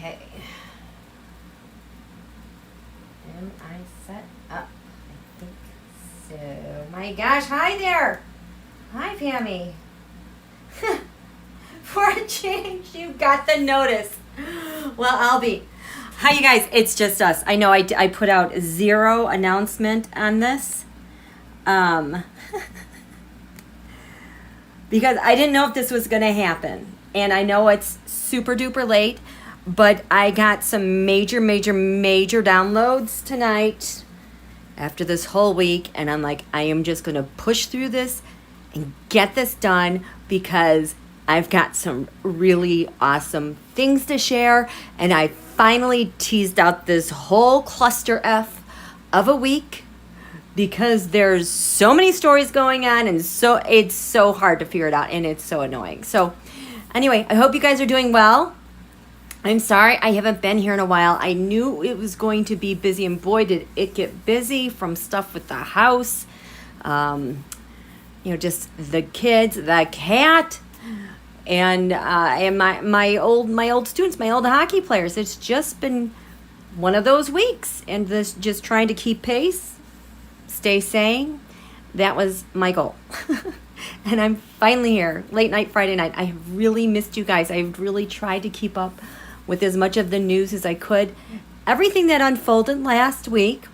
Okay. Am I set up? I think so. My gosh, hi there. Hi, Pammy. For a change, you got the notice. Well, I'll be. Hi, you guys. It's just us. I know I put out 0 announcement on this. Because I didn't know if this was going to happen. And I know it's super duper late, but I got some major downloads tonight after this whole week. And I'm like, I am just going to push through this and get this done because I've got some really awesome things to share. And I finally teased out this whole cluster F of a week because there's so many stories going on and so it's so hard to figure it out and it's so annoying. So anyway, I hope you guys are doing well. I'm sorry I haven't been here in a while. I knew it was going to be busy and boy did it get busy from stuff with the house. Just the kids, the cat, and my old students, my old hockey players. It's just been one of those weeks and this just trying to keep pace. Stay sane. That was my goal. And I'm finally here, late night Friday night. I have really missed you guys. I've really tried to keep up with as much of the news as I could. Everything that unfolded last week.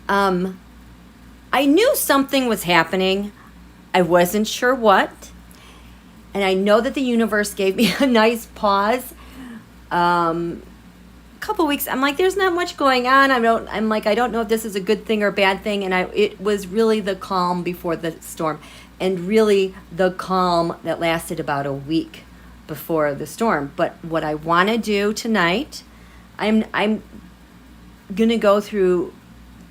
I knew something was happening. I wasn't sure what. And I know that the universe gave me a nice pause. Couple weeks, I'm like, there's not much going on. I don't know if this is a good thing or a bad thing. And it was really the calm before the storm, and really the calm that lasted about a week before the storm. But what I want to do tonight, I'm gonna go through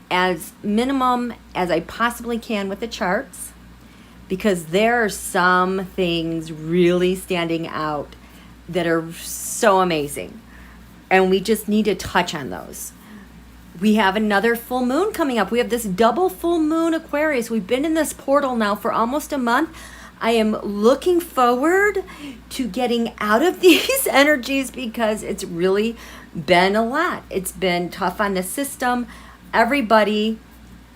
as minimum as I possibly can with the charts, because there are some things really standing out that are so amazing. And we just need to touch on those. We have another full moon coming up. We have this double full moon Aquarius. We've been in this portal now for almost a month. I am looking forward to getting out of these energies because it's really been a lot. It's been tough on the system. Everybody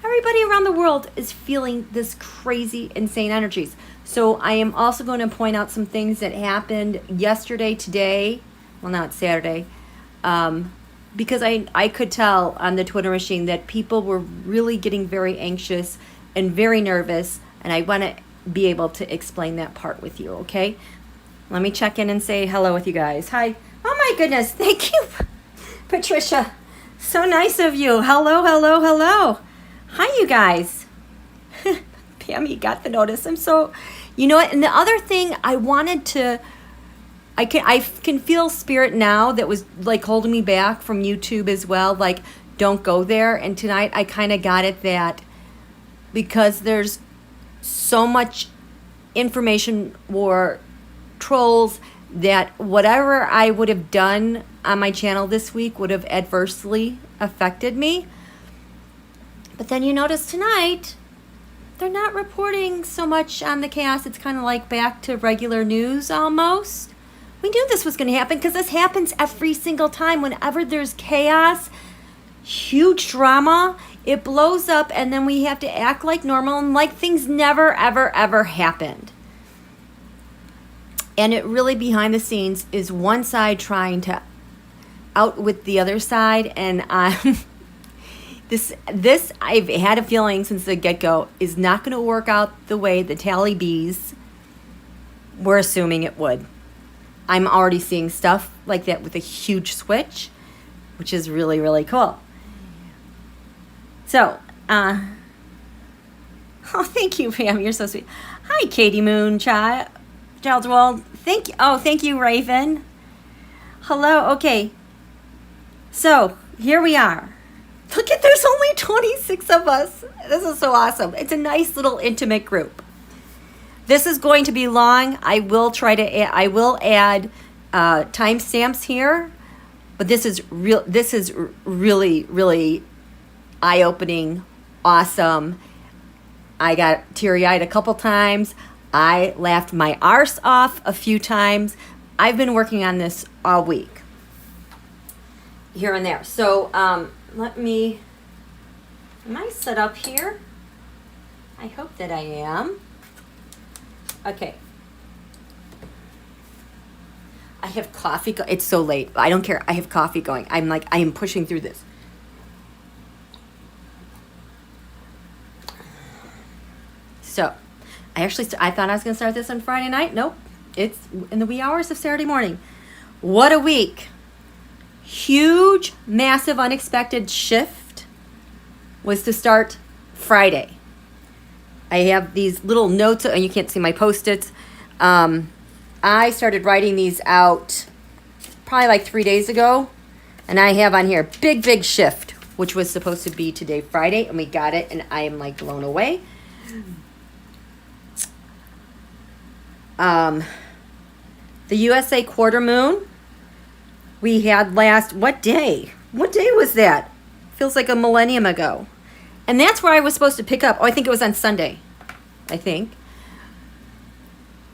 around the world is feeling this crazy, insane energies. So I am also going to point out some things that happened yesterday, today. Well, now it's Saturday. Because I could tell on the Twitter machine that people were really getting very anxious and very nervous, and I want to be able to explain that part with you, okay? Let me check in and say hello with you guys. Hi. Oh my goodness, thank you, Patricia. So nice of you. Hello. Hi, you guys. Pammy got the notice. You know what? And the other thing I wanted to... I can feel spirit now that was like holding me back from YouTube as well. Like, don't go there. And tonight I kind of got it that because there's so much information war, trolls, that whatever I would have done on my channel this week would have adversely affected me. But then you notice tonight, they're not reporting so much on the chaos. It's kind of like back to regular news almost. We knew this was going to happen because this happens every single time. Whenever there's chaos, huge drama, it blows up and then we have to act like normal and like things never, ever happened. And it really behind the scenes is one side trying to outwit the other side. And this I've had a feeling since the get-go is not going to work out the way the tally bees were assuming it would. I'm already seeing stuff like that with a huge switch, which is really, really cool. So, thank you, Pam. You're so sweet. Hi, Katie Moon, Child's World. Thank you, Raven. Hello. Okay. So, here we are. Look at, there's only 26 of us. This is so awesome. It's a nice little intimate group. This is going to be long. I will add timestamps here, but this is really, really eye-opening, awesome. I got teary-eyed a couple times. I laughed my arse off a few times, I've been working on this all week, here and there. So let me, am I set up here? I hope that I am. Okay. I have coffee. It's so late. I don't care. I have coffee going. I am pushing through this. So, I thought I was going to start this on Friday night. Nope. It's in the wee hours of Saturday morning. What a week. Huge, massive, unexpected shift was to start Friday. I have these little notes, and you can't see my Post-its. I started writing these out probably like 3 days ago. And I have on here, big, big shift, which was supposed to be today, Friday. And we got it, and I am like blown away. The USA quarter moon, we had what day? What day was that? Feels like a millennium ago. And that's where I was supposed to pick up. Oh, I think it was on Sunday, I think.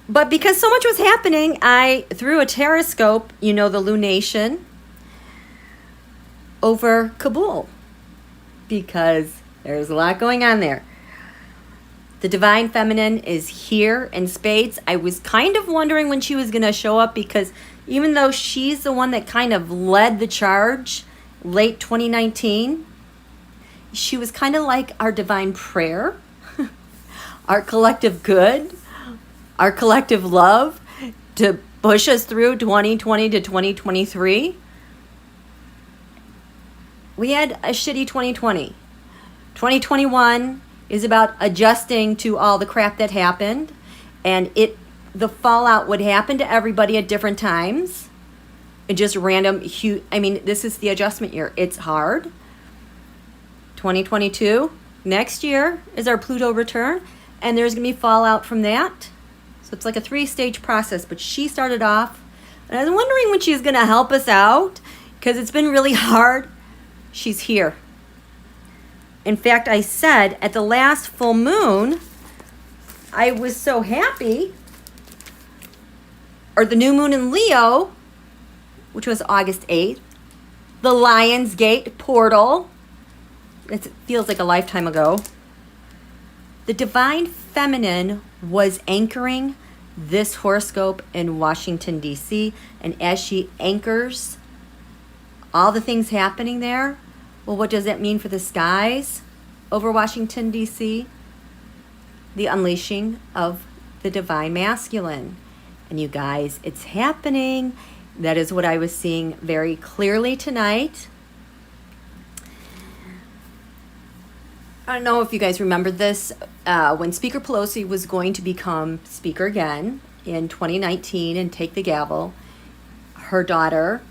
But because so much was happening, I threw a TAROTSCOPE, the lunation, over Kabul. Because there's a lot going on there. The Divine Feminine is here in spades. I was kind of wondering when she was going to show up, because even though she's the one that kind of led the charge late 2019, she was kind of like our divine prayer, our collective good, our collective love to push us through 2020 to 2023. We had a shitty 2020. 2021 is about adjusting to all the crap that happened, and the fallout would happen to everybody at different times. It just random, huge. I mean, this is the adjustment year. It's hard. 2022, next year, is our Pluto return, and there's going to be fallout from that. So it's like a 3-stage process, but she started off, and I was wondering when she's going to help us out, because it's been really hard. She's here. In fact, I said at the last full moon, I was so happy, or the new moon in Leo, which was August 8th, the Lion's Gate portal, it feels like a lifetime ago. The Divine Feminine was anchoring this horoscope in Washington, D.C., and as she anchors all the things happening there, well, what does that mean for the skies over Washington, D.C.? The unleashing of the Divine Masculine. And you guys, it's happening. That is what I was seeing very clearly tonight. I don't know if you guys remember this. When Speaker Pelosi was going to become Speaker again in 2019 and take the gavel, her daughter,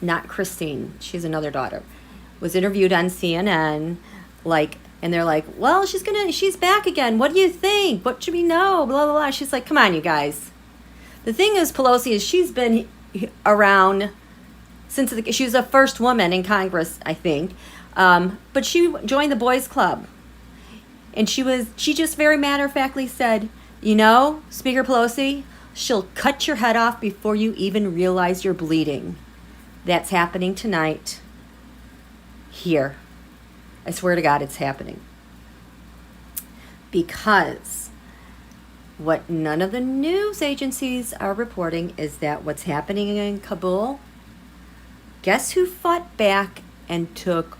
not Christine, she's another daughter, was interviewed on CNN, and they're like, well, she's back again. What do you think? What should we know? Blah, blah, blah. She's like, come on, you guys. The thing is, Pelosi is she's been around since she was the first woman in Congress, I think. But she joined the boys club, and she just very matter-of-factly said, Speaker Pelosi, she'll cut your head off before you even realize you're bleeding. That's happening tonight here. I swear to God, it's happening. Because what none of the news agencies are reporting is that what's happening in Kabul, guess who fought back and took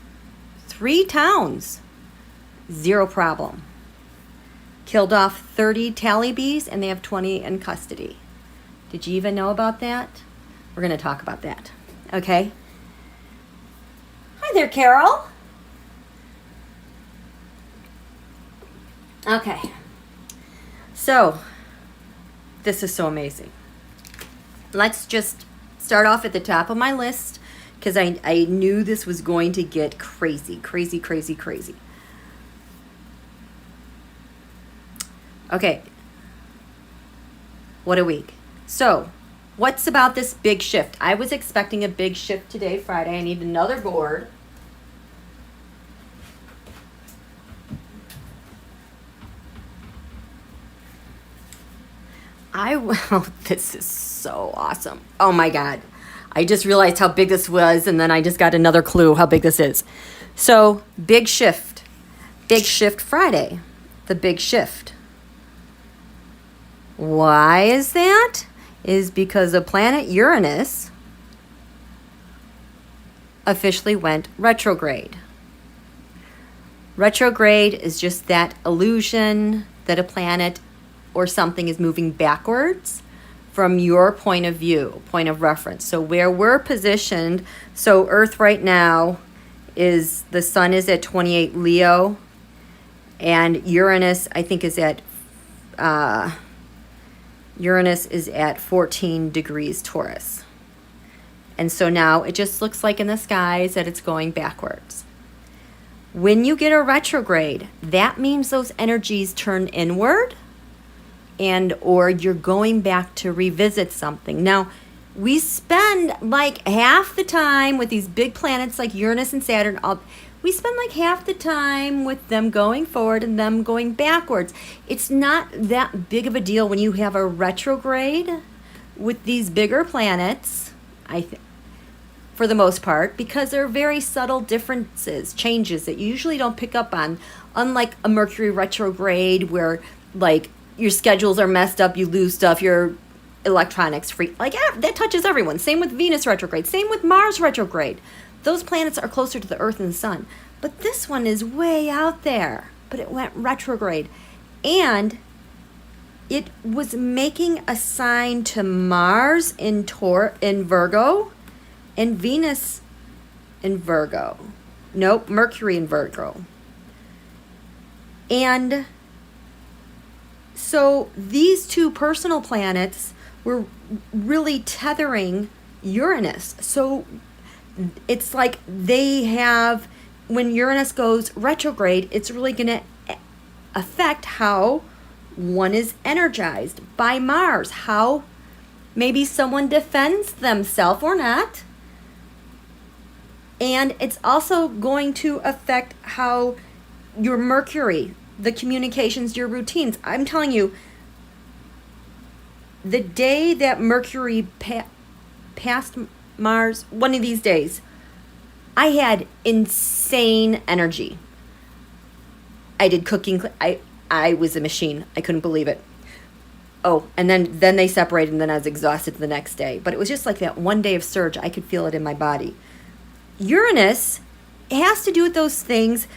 3 towns? 0 problem. Killed off 30 Talibis, and they have 20 in custody. Did you even know about that? We're going to talk about that. Okay? Hi there, Carol. Okay. So, this is so amazing. Let's just start off at the top of my list, because I knew this was going to get crazy, crazy, crazy, crazy. Okay. What a week. So, what's about this big shift? I was expecting a big shift today, Friday. I need another board. oh, this is so awesome. Oh my God. I just realized how big this was, and then I just got another clue how big this is. So, big shift Friday, the big shift. Why is that? Is because the planet Uranus officially went retrograde. Retrograde is just that illusion that a planet or something is moving backwards from your point of view, point of reference. So where we're positioned, so Earth right now is, the sun is at 28 Leo, and Uranus, I think, is at 14 degrees Taurus. And so now it just looks like in the skies that it's going backwards. When you get a retrograde, that means those energies turn inward, and or you're going back to revisit something. Now, we spend like half the time with these big planets like Uranus and Saturn. We spend like half the time with them going forward and them going backwards. It's not that big of a deal when you have a retrograde with these bigger planets, I think, for the most part, because there are very subtle differences, changes that you usually don't pick up on, unlike a Mercury retrograde where like your schedules are messed up, you lose stuff, your electronics free. Like, that touches everyone. Same with Venus retrograde. Same with Mars retrograde. Those planets are closer to the Earth and the Sun. But this one is way out there. But it went retrograde. And it was making a sign to Mars in Virgo and Venus in Virgo. Nope, Mercury in Virgo. And so these two personal planets were really tethering Uranus. So it's like they have, when Uranus goes retrograde, it's really going to affect how one is energized by Mars, how maybe someone defends themselves or not. And it's also going to affect how your Mercury, the communications, your routines. I'm telling you, the day that Mercury passed Mars, one of these days, I had insane energy. I did cooking. I was a machine. I couldn't believe it. Oh, and then they separated, and then I was exhausted the next day. But it was just like that one day of surge. I could feel it in my body. Uranus has to do with those things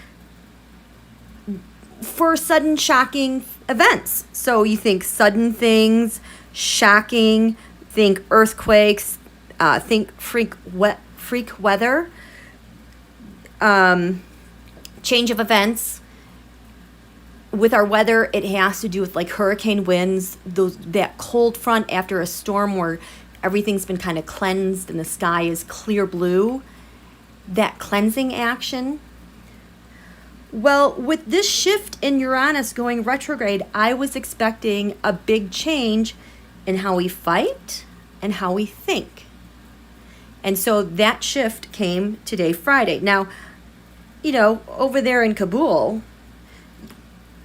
for sudden shocking events. So you think sudden things, shocking, think earthquakes, think freak weather, change of events. With our weather, it has to do with like hurricane winds, that cold front after a storm where everything's been kind of cleansed and the sky is clear blue. That cleansing action. Well, with this shift in Uranus going retrograde, I was expecting a big change in how we fight and how we think. And so that shift came today, Friday. Now, over there in Kabul,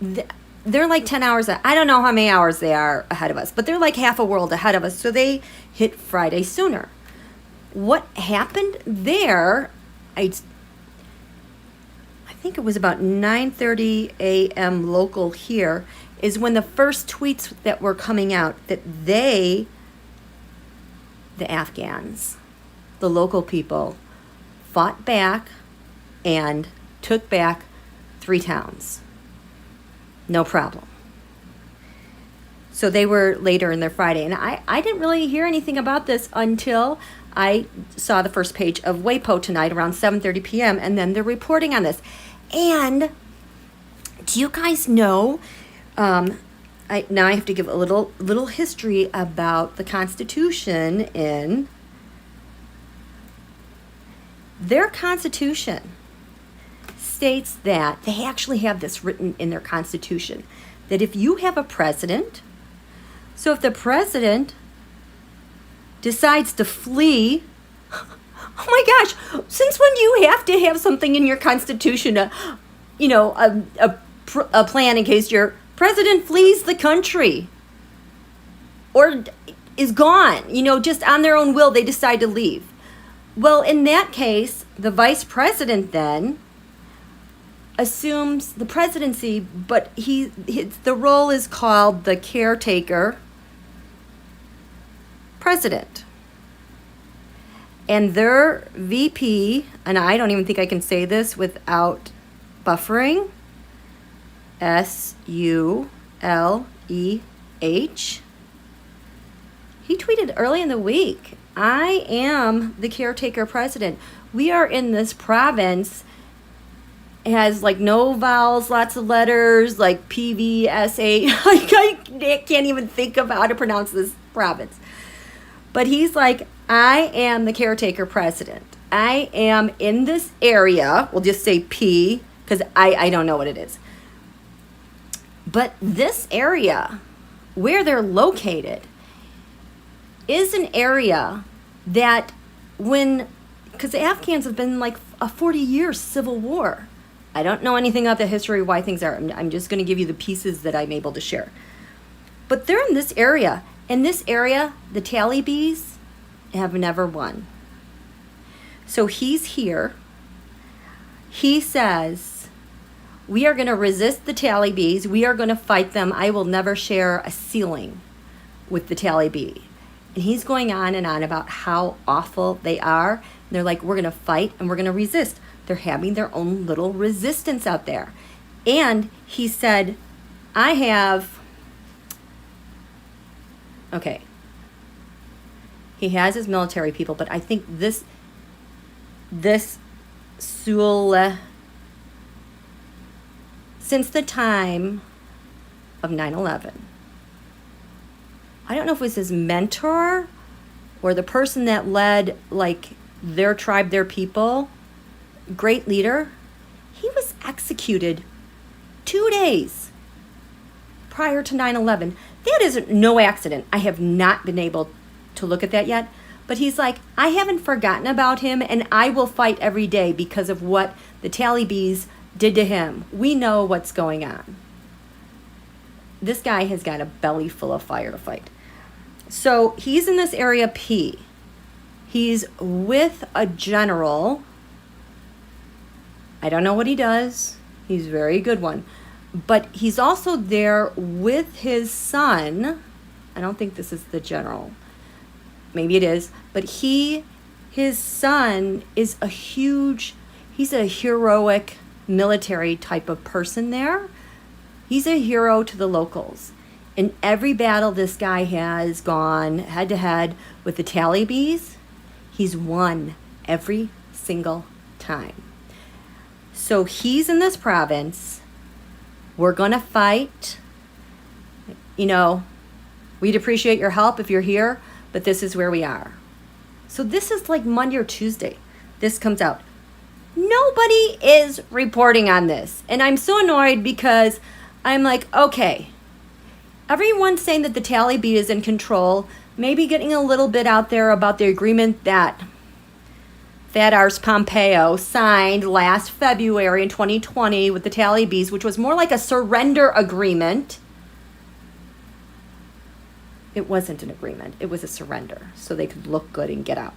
they're like 10 hours, I don't know how many hours they are ahead of us, but they're like half a world ahead of us. So they hit Friday sooner. What happened there, I think it was about 9:30 a.m. local here, is when the first tweets that were coming out that the Afghans, the local people, fought back and took back 3 towns. No problem. So they were later in their Friday. And I didn't really hear anything about this until I saw the first page of WAPO tonight around 7:30 p.m. And then they're reporting on this. And do you guys know, now I have to give a little history about the Constitution in their Constitution. States that they actually have this written in their Constitution, that if you have a president, so if the president decides to flee, oh my gosh, since when do you have to have something in your Constitution, a plan in case your president flees the country? or is gone, you know, just on their own will, they decide to leave. Well, in that case, the vice president then assumes the presidency, but the role is called the caretaker president. And their VP, and I don't even think I can say this without buffering, SULEH, he tweeted early in the week, I am the caretaker president. We are in this province. It has like no vowels, lots of letters, like PVSA. I can't even think of how to pronounce this province. But he's like, I am the caretaker president. I am in this area. We'll just say P, because I don't know what it is. But this area, where they're located, is an area that because the Afghans have been like a 40-year civil war. I don't know anything about the history of why things are. I'm just going to give you the pieces that I'm able to share. But they're in this area. In this area, the Talibis have never won. So he's here. He says, we are going to resist the Talibis. We are going to fight them. I will never share a ceiling with the Talibi. And he's going on and on about how awful they are. And they're like, we're going to fight and we're going to resist. They're having their own little resistance out there. And he said, okay, he has his military people, but I think this Sule, since the time of 9/11, I don't know if it was his mentor or the person that led like their tribe, their people, great leader, he was executed 2 days prior to 9/11. That is no accident. I have not been able to look at that yet. But he's like, I haven't forgotten about him, and I will fight every day because of what the Talibis did to him. We know what's going on. This guy has got a belly full of fire to fight. So he's in this area P. He's with a general. I don't know what he does. He's a very good one. But he's also there with his son. I don't think this is the general. Maybe it is. But his son is he's a heroic military type of person there. He's a hero to the locals. In every battle this guy has gone head to head with the Talibis, he's won every single time. So he's in this province. We're going to fight. You know, we'd appreciate your help if you're here, but this is where we are. So this is like Monday or Tuesday. This comes out. Nobody is reporting on this. And I'm so annoyed because I'm like, okay, everyone's saying that the Taliban is in control, maybe getting a little bit out there about the agreement that Arse Pompeo signed last February in 2020 with the Talibis, which was more like a surrender agreement. It wasn't an agreement. It was a surrender, so they could look good and get out.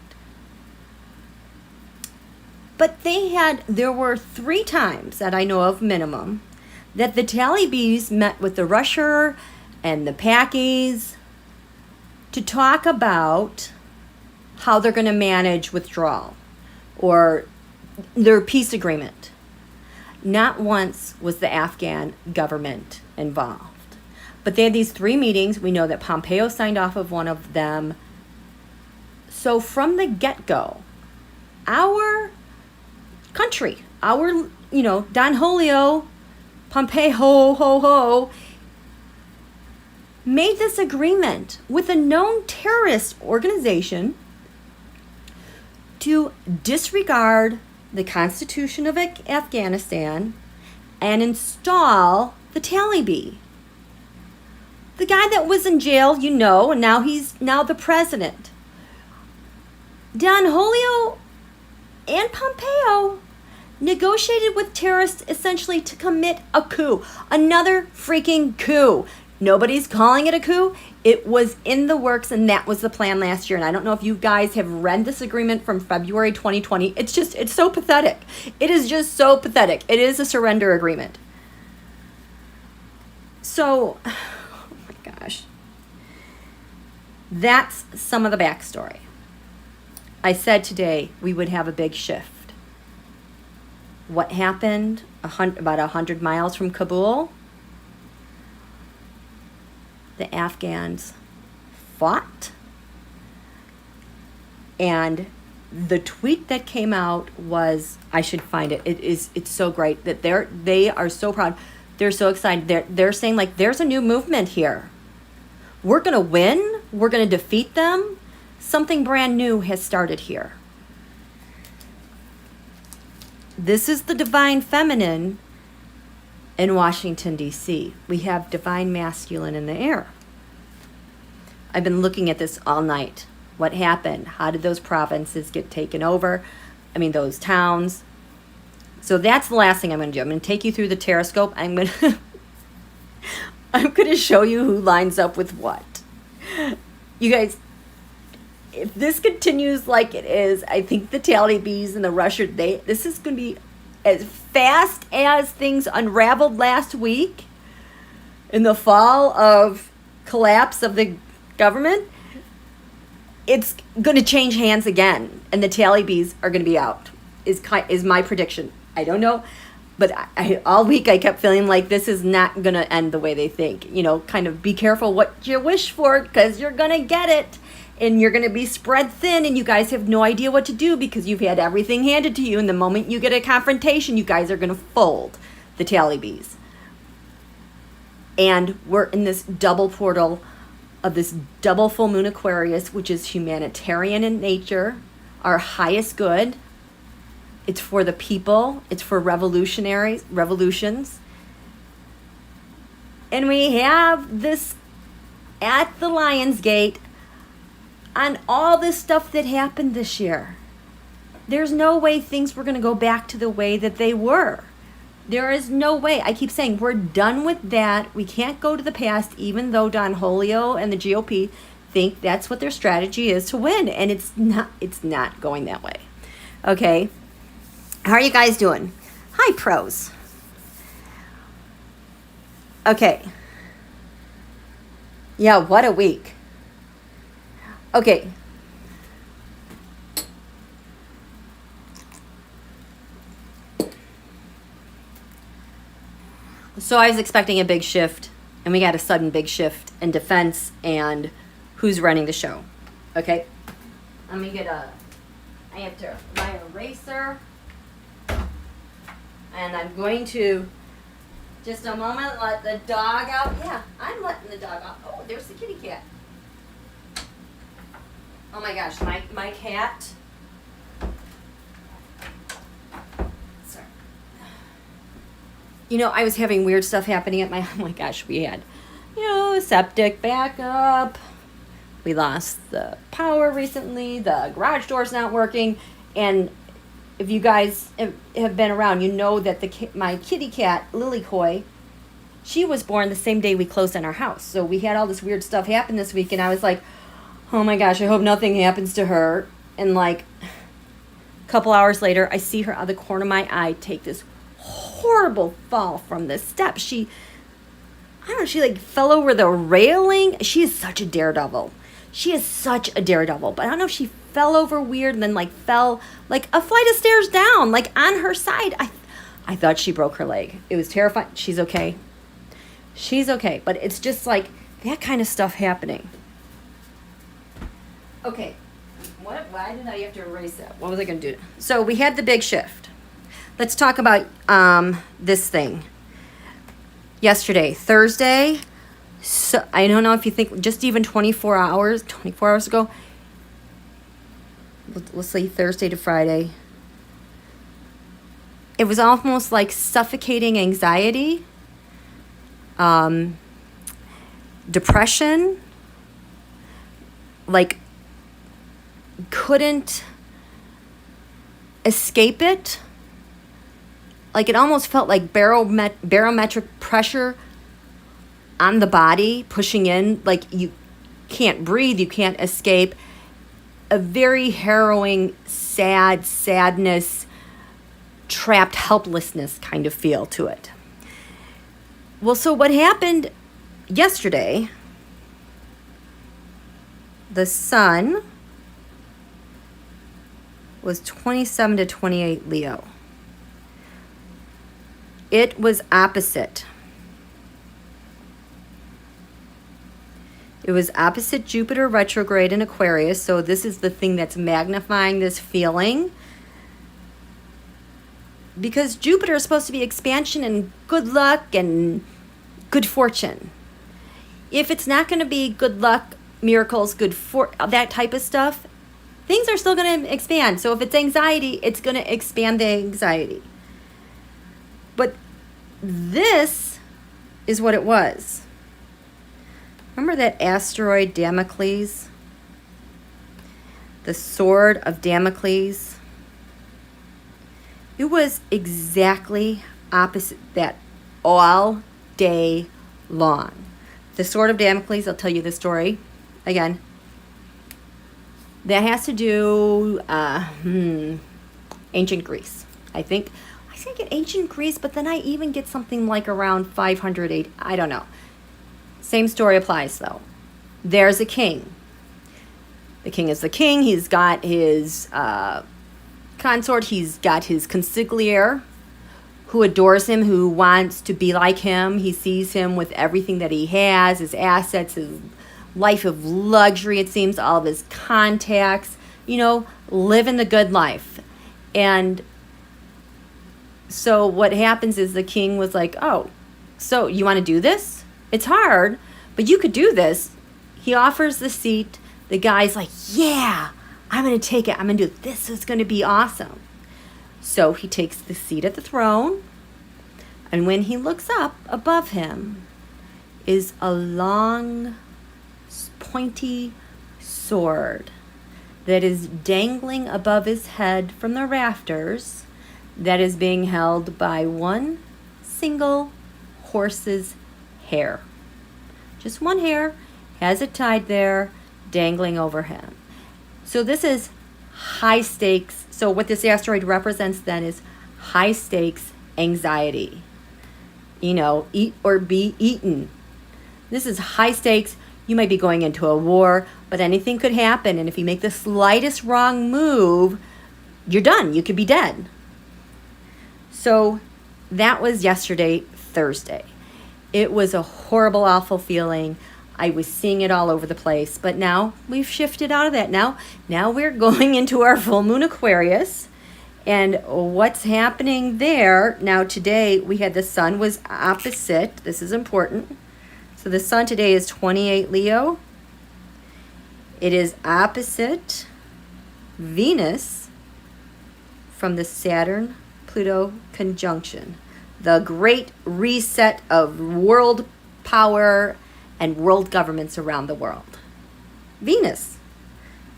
But there were 3 times that I know of minimum that the Talibis met with the Rusher and the Pakis to talk about how they're going to manage withdrawal or their peace agreement. Not once was the Afghan government involved. But they had these 3 meetings. We know that Pompeo signed off of one of them. So from the get-go, our country, Donholio, Pompeo, made this agreement with a known terrorist organization to disregard the Constitution of Afghanistan and install the Taliban. The guy that was in jail, and now he's the president. Donholio and Pompeo negotiated with terrorists essentially to commit a coup. Another freaking coup. Nobody's calling it a coup. It was in the works, and that was the plan last year. And I don't know if you guys have read this agreement from February 2020. It's so pathetic. It is just so pathetic. It is a surrender agreement. So, oh my gosh. That's some of the backstory. I said today we would have a big shift. What happened about 100 miles from Kabul? The Afghans fought, and the tweet that came out was, I should find it. It's so great that they are so proud. They're so excited. They're saying, like, there's a new movement here. We're going to win. We're going to defeat them. Something brand new has started here. This is the divine feminine in Washington, D.C. We have divine masculine in the air. I've been looking at this all night. What happened? How did those provinces get taken over? I mean, those towns. So that's the last thing I'm going to do. I'm going to take you through the TAROTSCOPE. I'm going to show you who lines up with what. You guys, if this continues like it is, I think the Talibis and the Russia, this is going to be as fast as things unraveled last week in the fall of collapse of the government. It's going to change hands again, and the Talibis are going to be out, is my prediction. I don't know, but all week I kept feeling like this is not going to end the way they think. You know, kind of be careful what you wish for, because you're going to get it. And you're going to be spread thin, and you guys have no idea what to do because you've had everything handed to you. And the moment you get a confrontation, you guys are going to fold, the Talibis. And we're in this double portal of this double full moon Aquarius, which is humanitarian in nature, our highest good. It's for the people. It's for revolutions. And we have this at the Lion's Gate on all this stuff that happened this year. There's no way things were going to go back to the way that they were. There is no way. I keep saying we're done with that. We can't go to the past, even though Donholio and the GOP think that's what their strategy is to win. And it's not going that way. Okay. How are you guys doing? Hi, pros. Okay. Yeah, what a week. Okay. So I was expecting a big shift, and we got a sudden big shift in defense and who's running the show. Okay. Let me I have to my eraser. And I'm going to, just a moment, let the dog out. Yeah, I'm letting the dog out. Oh, there's the kitty cat. Oh my gosh, my cat. Sorry. You know, I was having weird stuff happening at oh my gosh, we had, septic backup. We lost the power recently. The garage door's not working. And if you guys have been around, you know that my kitty cat, Lilycoy, she was born the same day we closed on our house. So we had all this weird stuff happen this week, and I was like, oh my gosh, I hope nothing happens to her. And like a couple hours later, I see her out of the corner of my eye take this horrible fall from the steps. She like fell over the railing. She is such a daredevil. But I don't know if she fell over weird and then like fell like a flight of stairs down, like on her side. I thought she broke her leg. It was terrifying. She's okay. But it's just like that kind of stuff happening. Okay. Why did I have to erase that? What was I going to do? So we had the big shift. Let's talk about this thing. Yesterday, Thursday. So I don't know if you think just even 24 hours ago. Let's say Thursday to Friday. It was almost like suffocating anxiety, depression, like couldn't escape it. Like it almost felt like barometric pressure on the body, pushing in, like you can't breathe, you can't escape. A very harrowing, sadness, trapped helplessness kind of feel to it. Well, so what happened yesterday, the sun was 27 to 28 Leo. It was opposite. It was opposite Jupiter retrograde in Aquarius, so this is the thing that's magnifying this feeling. Because Jupiter is supposed to be expansion and good luck and good fortune. If it's not going to be good luck, miracles, that type of stuff, things are still going to expand. So if it's anxiety, it's going to expand the anxiety. But this is what it was. Remember that asteroid Damocles? The sword of Damocles? It was exactly opposite that all day long. The sword of Damocles, I'll tell you the story again. That has to do ancient Greece, I think. I think ancient Greece, but then I even get something like around 508. I don't know. Same story applies, though. There's a king. The king is the king. He's got his consort. He's got his consigliere who adores him, who wants to be like him. He sees him with everything that he has, his assets, his life of luxury, it seems, all of his contacts, living the good life. And so what happens is the king was like, oh, so you want to do this? It's hard, but you could do this. He offers the seat. The guy's like, yeah, I'm going to take it. I'm going to do it. This is going to be awesome. So he takes the seat at the throne. And when he looks up, above him is a long, pointy sword that is dangling above his head from the rafters, that is being held by one single horse's hair. Just one hair, has it tied there, dangling over him. So this is high stakes. So what this asteroid represents then is high stakes anxiety. Eat or be eaten. This is high stakes. You might be going into a war, but anything could happen. And if you make the slightest wrong move, you're done. You could be dead. So that was yesterday, Thursday. It was a horrible, awful feeling. I was seeing it all over the place. But now we've shifted out of that. Now we're going into our full moon Aquarius. And what's happening there? Now today we had the sun was opposite. This is important. So the sun today is 28 Leo. It is opposite Venus from the Saturn-Pluto conjunction. The great reset of world power and world governments around the world. Venus.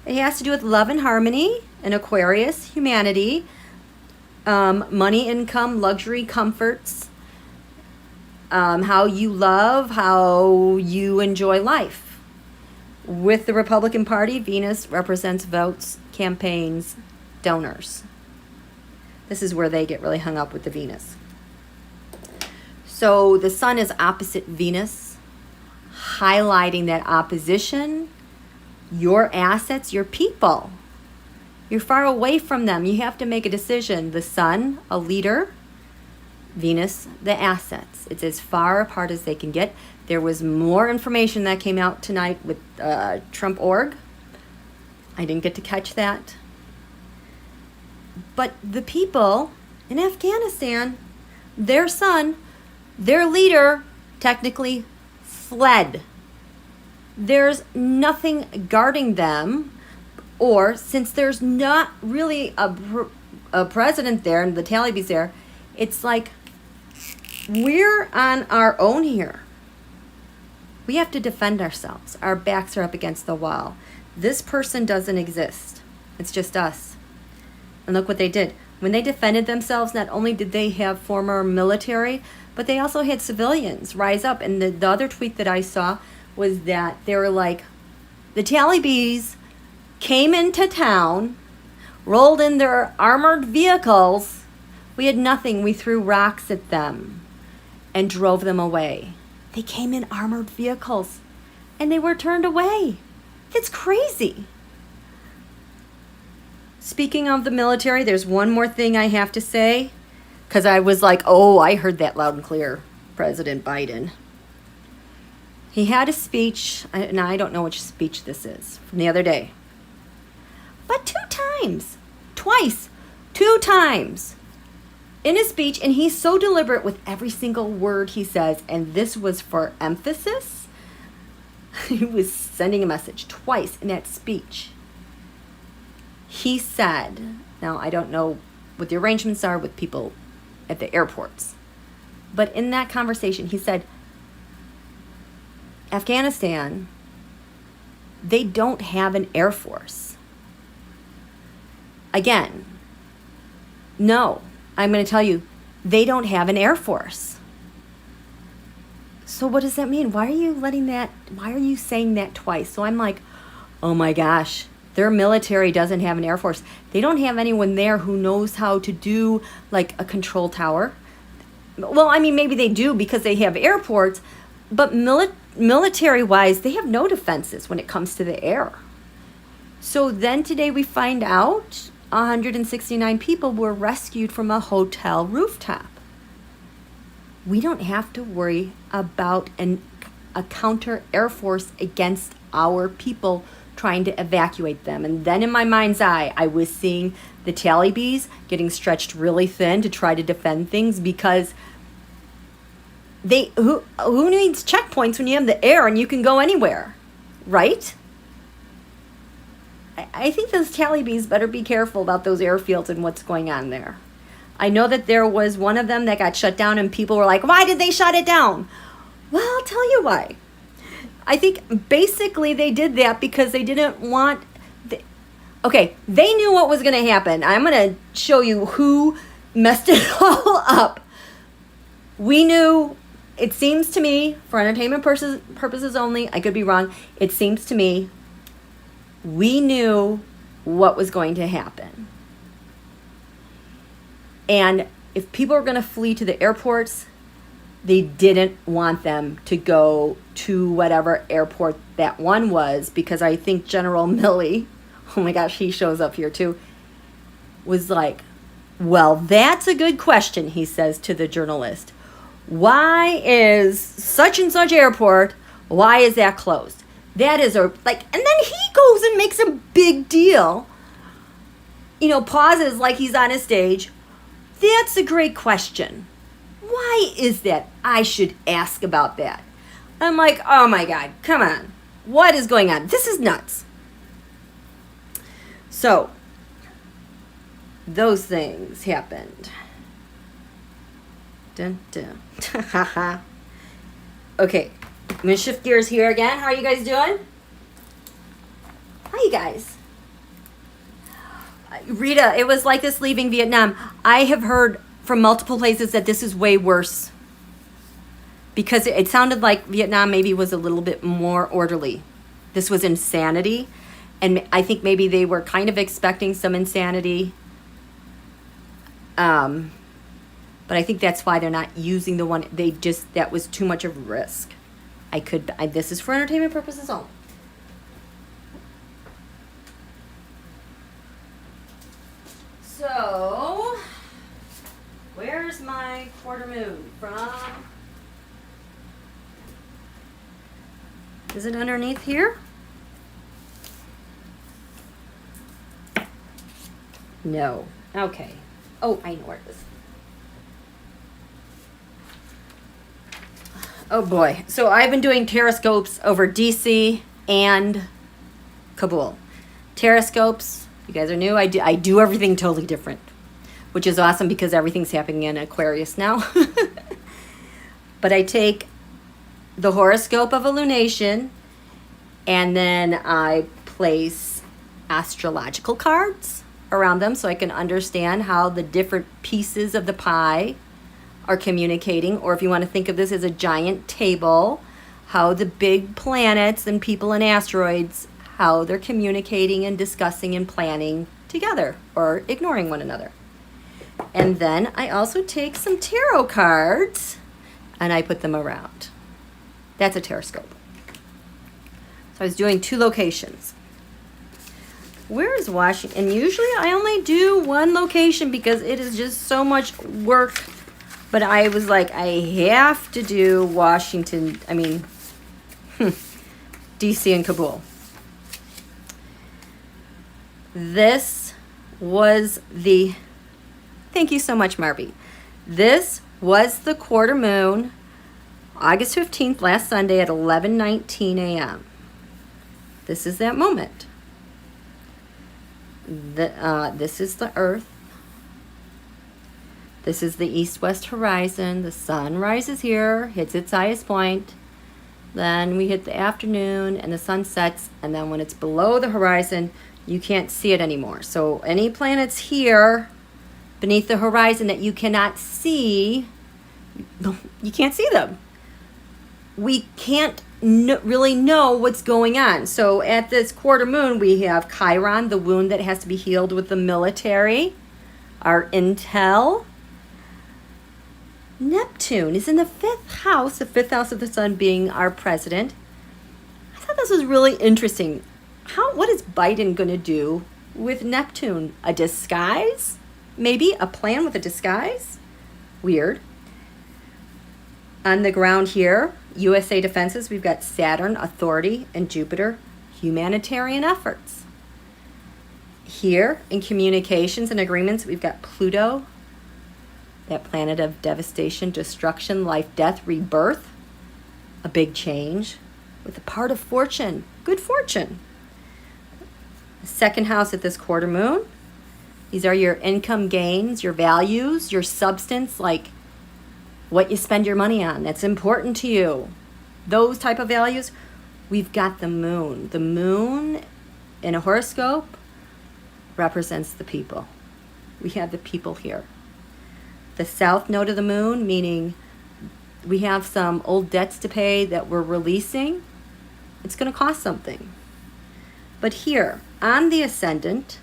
It has to do with love and harmony in Aquarius, humanity, money, income, luxury, comforts, how you love, how you enjoy life. With the Republican Party, Venus represents votes, campaigns, donors. This is where they get really hung up with the Venus. So the sun is opposite Venus, highlighting that opposition, your assets, your people. You're far away from them. You have to make a decision. The sun, a leader. Venus, the assets. It's as far apart as they can get. There was more information that came out tonight with Trump.org. I didn't get to catch that. But the people in Afghanistan, their son, their leader, technically fled. There's nothing guarding them, or since there's not really a president there and the Taliban's there, it's like we're on our own here. We have to defend ourselves. Our backs are up against the wall. This person doesn't exist. It's just us. And look what they did. When they defended themselves, not only did they have former military, but they also had civilians rise up. And the other tweet that I saw was that they were like, the Talibis came into town, rolled in their armored vehicles. We had nothing. We threw rocks at them and drove them away. They came in armored vehicles and they were turned away. It's crazy. Speaking of the military, there's one more thing I have to say, because I was like, oh, I heard that loud and clear, President Biden. He had a speech, now I don't know which speech this is, from the other day, but two times in his speech, and he's so deliberate with every single word he says, and this was for emphasis. He was sending a message twice in that speech. He said, now I don't know what the arrangements are with people at the airports, but in that conversation he said, Afghanistan, they don't have an air force. Again, no, I'm going to tell you, they don't have an air force. So what does that mean? Why are you saying that twice? So I'm like, oh my gosh, their military doesn't have an air force. They don't have anyone there who knows how to do like a control tower. Well, I mean, maybe they do because they have airports, but military-wise, they have no defenses when it comes to the air. So then today we find out 169 people were rescued from a hotel rooftop. We don't have to worry about a counter air force against our people trying to evacuate them. And then in my mind's eye, I was seeing the Talibis getting stretched really thin to try to defend things, because who needs checkpoints when you have the air and you can go anywhere, right? I think those Talibis better be careful about those airfields and what's going on there. I know that there was one of them that got shut down and people were like, why did they shut it down? Well, I'll tell you why. I think basically they did that because they didn't want... they knew what was going to happen. I'm going to show you who messed it all up. We knew, it seems to me, for entertainment purposes only, I could be wrong, it seems to me, we knew what was going to happen. And if people are going to flee to the airports, they didn't want them to go to whatever airport that one was, because I think General Milley, oh my gosh, he shows up here too, was like, well, that's a good question, he says to the journalist. Why is such and such airport, why is that closed? That is and then he goes and makes a big deal, pauses like he's on a stage. That's a great question. Why is that? I should ask about that. I'm like, oh my God, come on. What is going on? This is nuts. So, those things happened. Dun, dun. Okay, I'm going to shift gears here again. How are you guys doing? Hi, you guys. Rita, it was like this leaving Vietnam. I have heard from multiple places that this is way worse, because it sounded like Vietnam maybe was a little bit more orderly. This was insanity, and I think maybe they were kind of expecting some insanity. But I think that's why they're not using the one. That was too much of a risk. This is for entertainment purposes only. So, where's my quarter moon from? Is it underneath here? No. Okay. Oh, I know where it is. Oh boy. So I've been doing taroscopes over DC and Kabul. Taroscopes, you guys are new. I do everything totally different, which is awesome because everything's happening in Aquarius now. But I take the horoscope of a lunation, and then I place astrological cards around them so I can understand how the different pieces of the pie are communicating. Or if you want to think of this as a giant table, how the big planets and people and asteroids, how they're communicating and discussing and planning together or ignoring one another. And then I also take some tarot cards and I put them around. That's a TAROTSCOPE. So I was doing 2 locations. Where is Washington? And usually I only do 1 location because it is just so much work. But I was like, I have to do Washington, DC and Kabul. This was the, thank you so much, Marby. This was the quarter moon, August 15th, last Sunday at 11:19 a.m. This is that moment. This is the Earth. This is the east-west horizon. The sun rises here, hits its highest point. Then we hit the afternoon and the sun sets. And then when it's below the horizon, you can't see it anymore. So any planets here beneath the horizon that you cannot see, you can't see them. We can't really know what's going on. So at this quarter moon, we have Chiron, the wound that has to be healed with the military, our intel. Neptune is in the 5th house, the 5th house of the sun being our president. I thought this was really interesting. What is Biden going to do with Neptune? A disguise? Maybe a plan with a disguise? Weird. On the ground here, USA defenses, we've got Saturn, authority, and Jupiter, humanitarian efforts. Here in communications and agreements, we've got Pluto, that planet of devastation, destruction, life, death, rebirth, a big change with a part of fortune, good fortune. The 2nd house at this quarter moon, these are your income gains, your values, your substance, like what you spend your money on, that's important to you. Those type of values. We've got the moon. The moon in a horoscope represents the people. We have the people here. The south node of the moon, meaning we have some old debts to pay that we're releasing. It's going to cost something. But here, on the ascendant,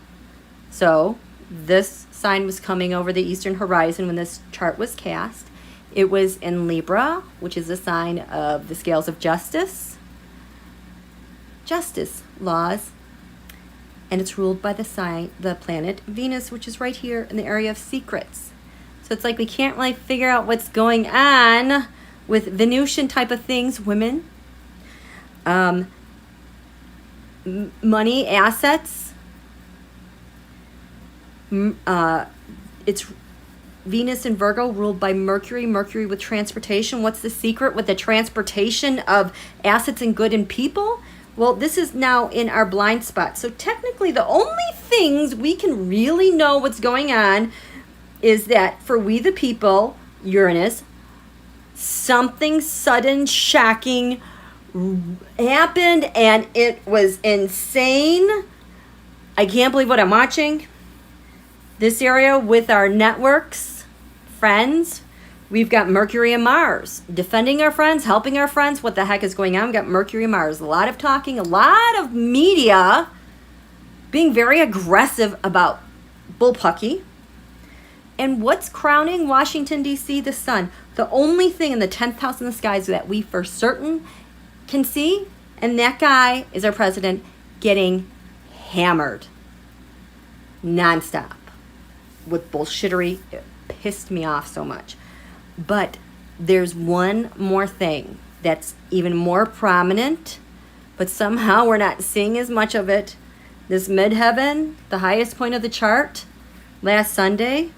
so this sign was coming over the eastern horizon when this chart was cast. It was in Libra, which is a sign of the scales of justice, laws, and it's ruled by the planet Venus, which is right here in the area of secrets. So it's like we can't really figure out what's going on with Venusian type of things, women, money, assets. It's Venus in Virgo, ruled by Mercury with transportation. What's the secret with the transportation of assets and good and people? Well, this is now in our blind spot. So technically the only things we can really know what's going on is that for we the people, Uranus, something sudden, shocking happened and it was insane. I can't believe what I'm watching. This area with our networks, friends, we've got Mercury and Mars. Defending our friends, helping our friends. What the heck is going on? We've got Mercury and Mars. A lot of talking, a lot of media being very aggressive about bullpucky. And what's crowning Washington, D.C.? The sun. The only thing in the 10th house in the skies that we for certain can see, and that guy is our president getting hammered nonstop with bullshittery. It pissed me off so much. But there's one more thing that's even more prominent, but somehow we're not seeing as much of it. This midheaven, the highest point of the chart, last Sunday,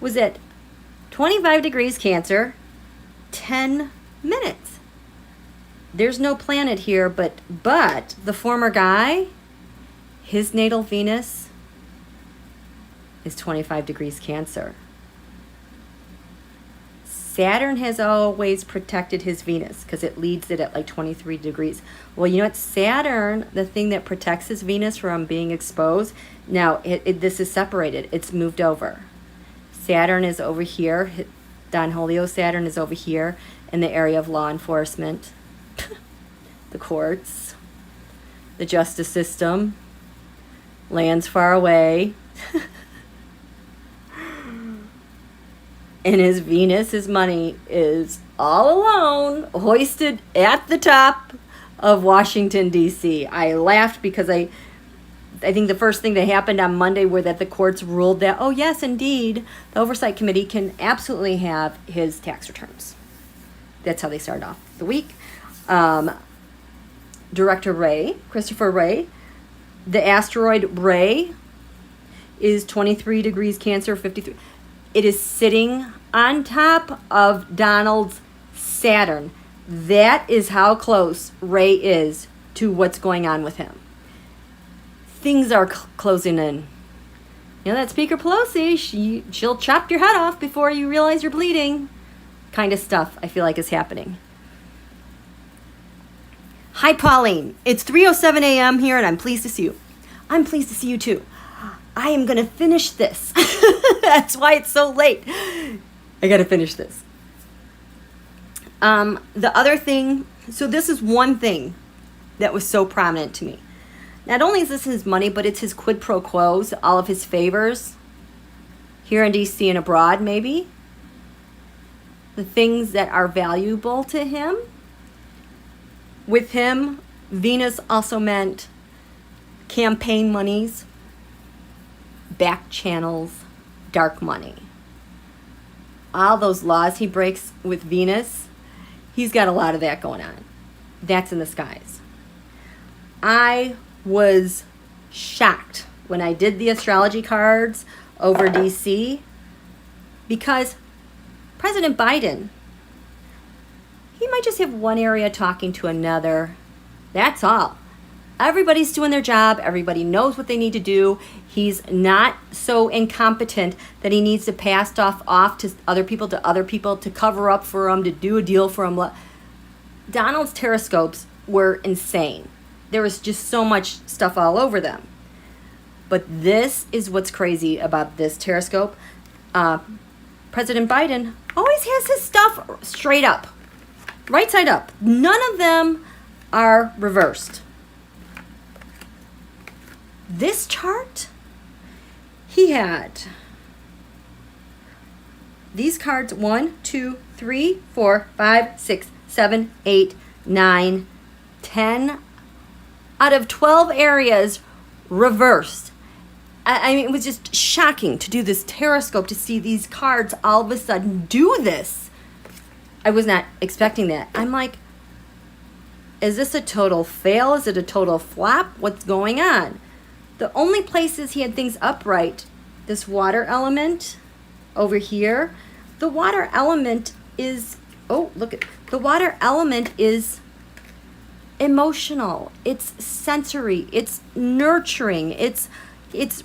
was at 25 degrees Cancer, 10 minutes. There's no planet here, but the former guy, his natal Venus is 25 degrees Cancer. Saturn has always protected his Venus because it leads it at like 23 degrees. Well, you know what? Saturn, the thing that protects his Venus from being exposed, now this is separated. It's moved over. Saturn is over here. Donholio Saturn is over here in the area of law enforcement, the courts, the justice system, lands far away. And his Venus, his money, is all alone, hoisted at the top of Washington, D.C. I laughed because I think the first thing that happened on Monday were that the courts ruled that, oh, yes, indeed, the Oversight Committee can absolutely have his tax returns. That's how they started off the week. Director Ray, Christopher Ray, the asteroid Ray is 23 degrees Cancer, 53. It is sitting on top of Donald's Saturn. That is how close Ray is to what's going on with him. Things are closing in. You know that Speaker Pelosi, she'll chop your head off before you realize you're bleeding. Kind of stuff I feel like is happening. Hi, Pauline. It's 3:07 a.m. here, and I'm pleased to see you. I'm pleased to see you, too. I am going to finish this. That's why it's so late. I got to finish this. The other thing, so this is one thing that was so prominent to me. Not only is this his money, but it's his quid pro quos, all of his favors here in D.C. and abroad, maybe. The things that are valuable to him. With him, Venus also meant campaign monies, back channels, dark money. All those laws he breaks with Venus, he's got a lot of that going on. That's in the skies. I was shocked when I did the astrology cards over DC because President Biden, he might just have one area talking to another. That's all. Everybody's doing their job. Everybody knows what they need to do. He's not so incompetent that he needs to pass off to other people to cover up for him, to do a deal for him. Donald's TAROTSCOPEs were insane. There was just so much stuff all over them. But this is what's crazy about this TAROTSCOPE. President Biden always has his stuff straight up, right side up. None of them are reversed. This chart, he had these cards 1, 2, 3, 4, 5, 6, 7, 8, 9, 10 out of 12 areas reversed. I mean, it was just shocking to do this TAROTSCOPE, to see these cards all of a sudden do this. I was not expecting that. I'm like, is this a total fail? Is it a total flop? What's going on? The only places he had things upright, this water element over here, the water element is, oh, look at, the water element is emotional. It's sensory. It's nurturing. It's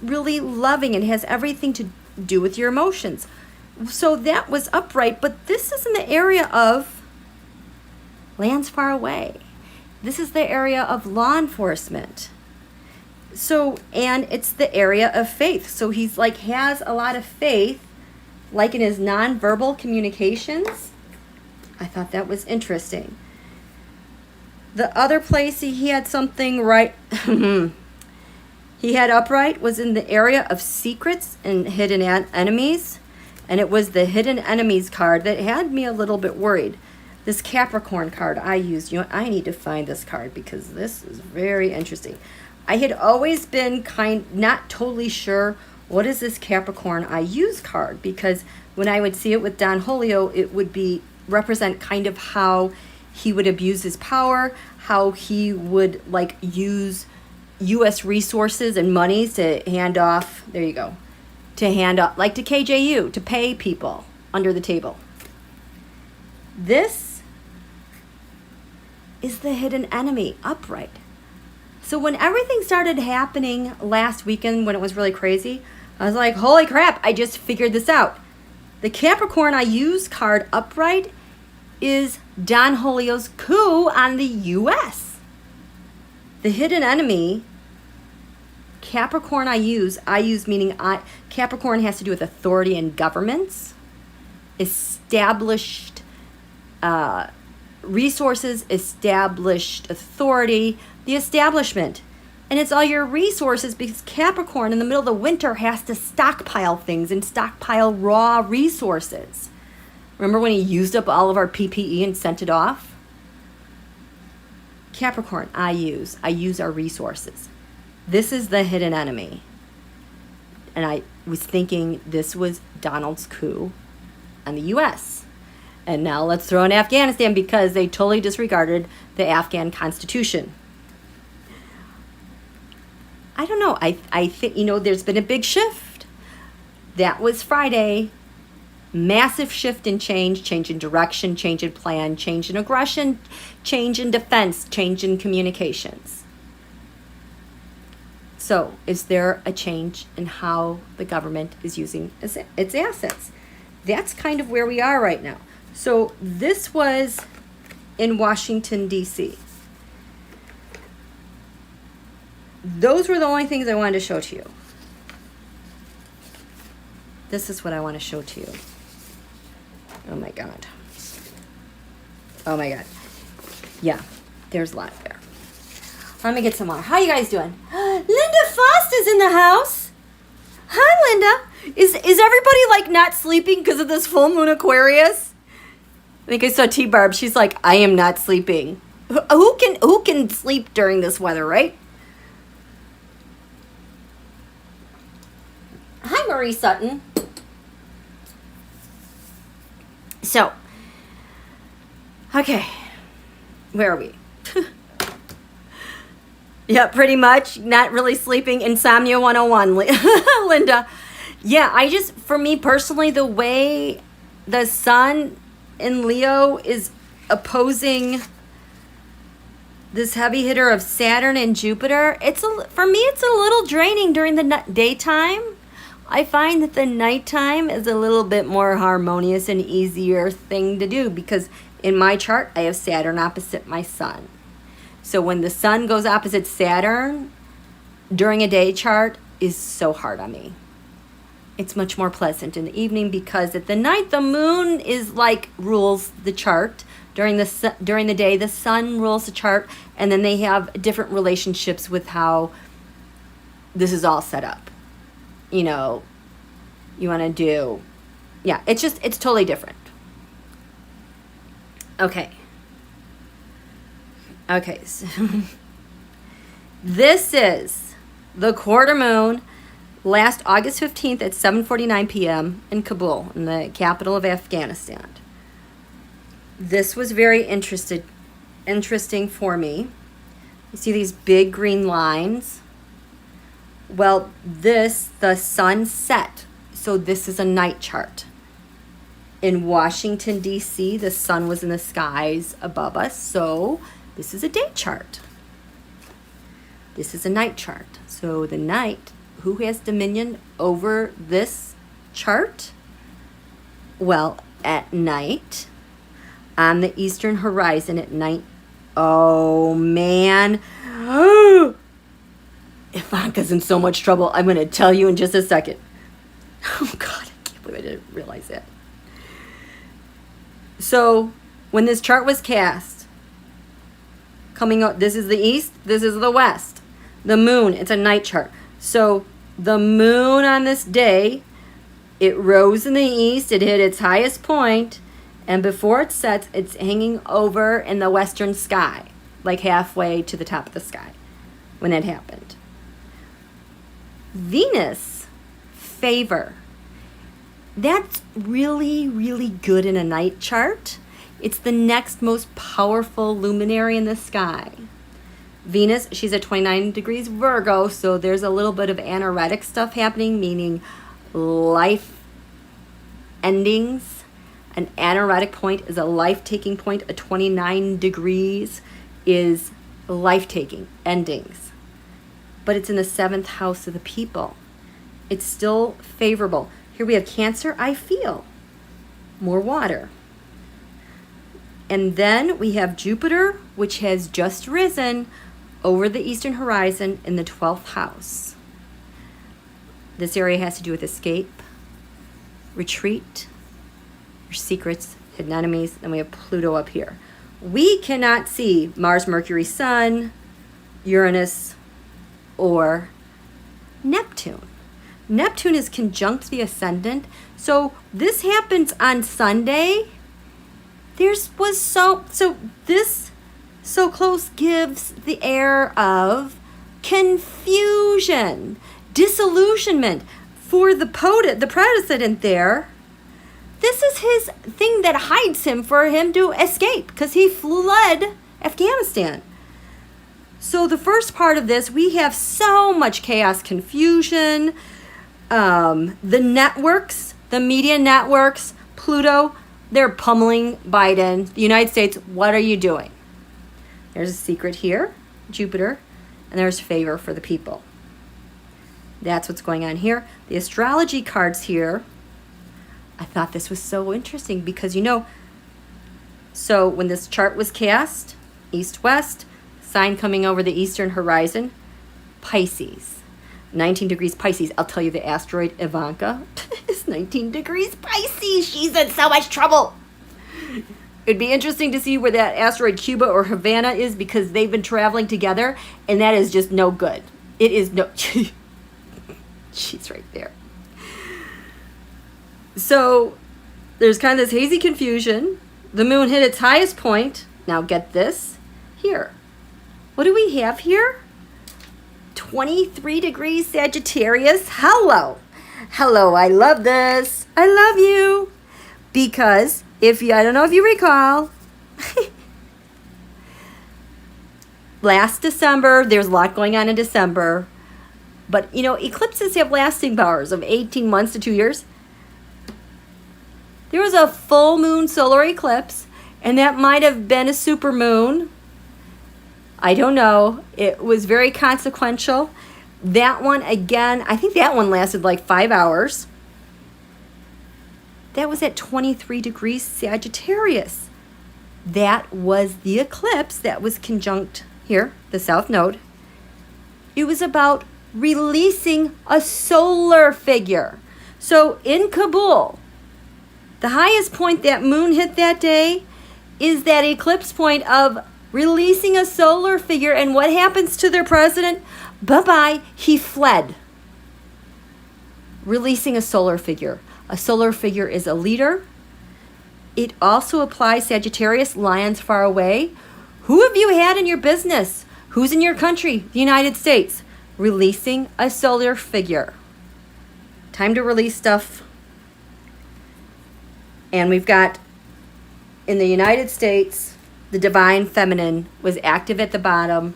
really loving. It has everything to do with your emotions. So that was upright, but this is in the area of lands far away. This is the area of law enforcement. So, and it's the area of faith. So he's like, has a lot of faith, like in his nonverbal communications. I thought that was interesting. The other place he had something right, he had upright was in the area of secrets and hidden enemies. And it was the hidden enemies card that had me a little bit worried. This Capricorn card I used, you know, I need to find this card because this is very interesting. I had always been not totally sure what is this Capricorn I use card, because when I would see it with Donholio, it would be represent kind of how he would abuse his power, how he would like use U.S. resources and monies to hand off, there you go, to hand off, like to KJU, to pay people under the table. This is the hidden enemy upright. So when everything started happening last weekend, when it was really crazy, I was like, holy crap, I just figured this out. The Capricorn I use card upright is Donholio's coup on the U.S. The hidden enemy, Capricorn I use meaning Capricorn has to do with authority and governments, established resources, established authority, the establishment. And it's all your resources because Capricorn in the middle of the winter has to stockpile things and stockpile raw resources. Remember when he used up all of our PPE and sent it off? Capricorn, I use our resources. This is the hidden enemy. And I was thinking this was Donald's coup on the U.S. And now let's throw in Afghanistan because they totally disregarded the Afghan Constitution. I don't know. I think, there's been a big shift. That was Friday. Massive shift in change in direction, change in plan, change in aggression, change in defense, change in communications. So, is there a change in how the government is using its assets? That's kind of where we are right now. So, this was in Washington, D.C. Those were the only things I wanted to show to you. This is what I want to show to you. Oh my God. Oh my God. Yeah, there's a lot there. Let me get some more. How you guys doing? Linda Foster's in the house. Hi, Linda. Is everybody like not sleeping because of this full moon Aquarius? I think I saw T-Barb. She's like, I am not sleeping. Who can sleep during this weather, right? Hi, Marie Sutton. So, okay, where are we? Yeah, pretty much, not really sleeping, insomnia 101, Linda. Yeah, for me personally, the way the sun in Leo is opposing this heavy hitter of Saturn and Jupiter, for me, it's a little draining during the daytime. I find that the nighttime is a little bit more harmonious and easier thing to do because in my chart, I have Saturn opposite my sun. So when the sun goes opposite Saturn during a day chart is so hard on me. It's much more pleasant in the evening because at the night, the moon is rules the chart. During the day, the sun rules the chart, and then they have different relationships with how this is all set up. You want to do, yeah, it's totally different. Okay, so this is the quarter moon last August 15th at 7:49 p.m. in Kabul, in the capital of Afghanistan. This was very interesting for me. You see these big green lines? Well, the sun set, so this is a night chart. In Washington, D.C., the sun was in the skies above us, so this is a day chart. This is a night chart. So the night, who has dominion over this chart? Well, at night, on the eastern horizon at night, oh man, Ivanka's in so much trouble. I'm going to tell you in just a second. Oh, God, I can't believe I didn't realize that. So, when this chart was cast, coming up, this is the east, this is the west. The moon, it's a night chart. So, the moon on this day, it rose in the east, it hit its highest point, and before it sets, it's hanging over in the western sky, like halfway to the top of the sky when that happened. Venus, favor. That's really, really good in a night chart. It's the next most powerful luminary in the sky. Venus, she's at 29 degrees Virgo, so there's a little bit of anoretic stuff happening, meaning life endings. An anoretic point is a life-taking point. A 29 degrees is life-taking, endings. But it's in the 7th house of the people. It's still favorable. Here we have Cancer, I feel. more water. And then we have Jupiter, which has just risen over the eastern horizon in the 12th house. This area has to do with escape, retreat, your secrets, hidden enemies. Then we have Pluto up here. We cannot see Mars, Mercury, Sun, Uranus, or Neptune. Neptune is conjunct the ascendant. So this happens on Sunday. This so close gives the air of confusion, disillusionment for the president there. This is his thing that hides him for him to escape because he fled Afghanistan. So the first part of this, we have so much chaos, confusion, the networks, the media networks, Pluto, they're pummeling Biden. The United States, what are you doing? There's a secret here, Jupiter, and there's favor for the people. That's what's going on here. The astrology cards here, I thought this was so interesting because, so when this chart was cast, east-west, sign coming over the eastern horizon, Pisces, 19 degrees Pisces. I'll tell you, the asteroid Ivanka is 19 degrees Pisces. She's in so much trouble. It'd be interesting to see where that asteroid Cuba or Havana is because they've been traveling together, and that is just no good. It is no... She's right there. So there's kind of this hazy confusion. The moon hit its highest point. Now get this here. What do we have here? 23 degrees Sagittarius. Hello. Hello, I love this. I love you. Because I don't know if you recall, last December, there's a lot going on in December. But, eclipses have lasting powers of 18 months to 2 years. There was a full moon solar eclipse, and that might have been a supermoon. I don't know. It was very consequential. That one, again, I think that one lasted like 5 hours. That was at 23 degrees Sagittarius. That was the eclipse that was conjunct here, the south node. It was about releasing a solar figure. So in Kabul, the highest point that moon hit that day is that eclipse point of releasing a solar figure. And what happens to their president? Bye-bye, he fled. Releasing a solar figure. A solar figure is a leader. It also applies Sagittarius, lions far away. Who have you had in your business? Who's in your country? The United States. Releasing a solar figure. Time to release stuff. And we've got, in the United States, the divine feminine was active at the bottom,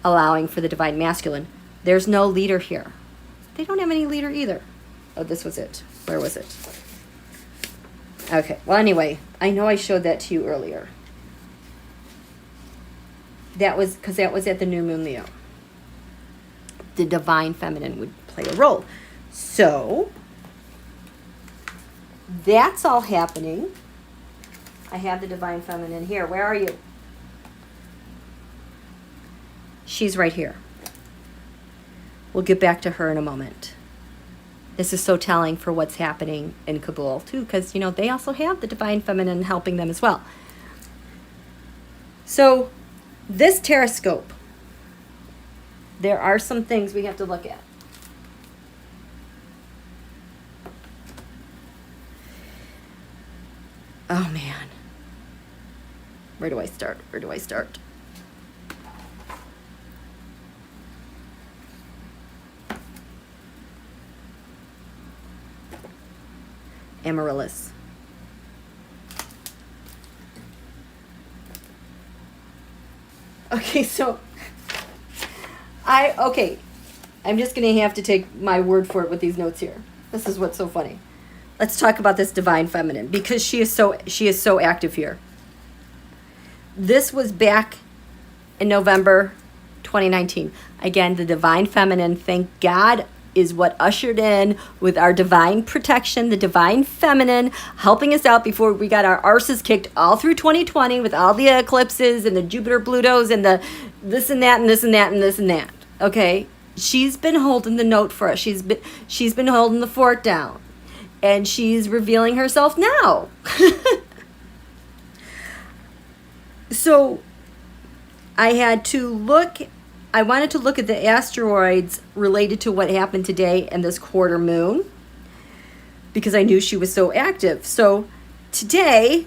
allowing for the divine masculine. There's no leader here. They don't have any leader either. Oh, this was it. Where was it? Okay. Well, anyway, I know I showed that to you earlier. That was because that was at the new moon Leo. The divine feminine would play a role. So that's all happening. I have the divine feminine here. Where are you? She's right here. We'll get back to her in a moment. This is so telling for what's happening in Kabul too, because they also have the divine feminine helping them as well. So this TAROTSCOPE, there are some things we have to look at. Oh man. Where do I start? Amaryllis. Okay, so I'm just going to have to take my word for it with these notes here. This is what's so funny. Let's talk about this divine feminine because she is so active here. This was back in November 2019. Again, the divine feminine, thank God is what ushered in with our divine protection, the divine feminine, helping us out before we got our arses kicked all through 2020 with all the eclipses and the Jupiter Plutos and the this and that and this and that and this and that. Okay? She's been holding the note for us. She's been holding the fort down. And she's revealing herself now. So I wanted to look at the asteroids related to what happened today and this quarter moon, because I knew she was so active. So today,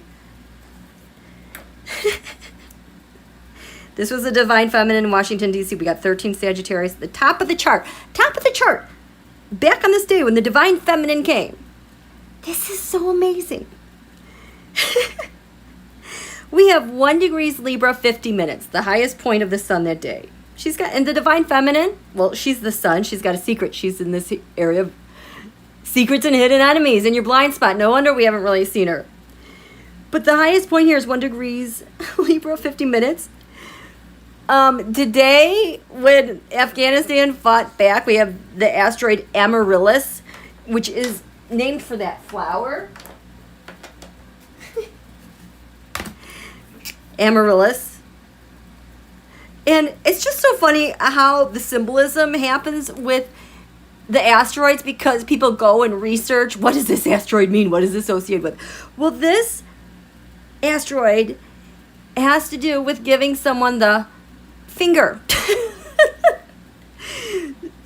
this was a divine feminine in Washington, D.C. We got 13 Sagittarius at the top of the chart. Back on this day when the divine feminine came. This is so amazing. We have 1 degrees Libra, 50 minutes, the highest point of the sun that day. She's got, in the divine feminine, well, she's the sun. She's got a secret. She's in this area of secrets and hidden enemies in your blind spot. No wonder we haven't really seen her. But the highest point here is 1 degrees Libra, 50 minutes. Today, when Afghanistan fought back, we have the asteroid Amaryllis, which is named for that flower. Amaryllis. And it's just so funny how the symbolism happens with the asteroids, because people go and research, what does this asteroid mean? What is it associated with? Well, this asteroid has to do with giving someone the finger.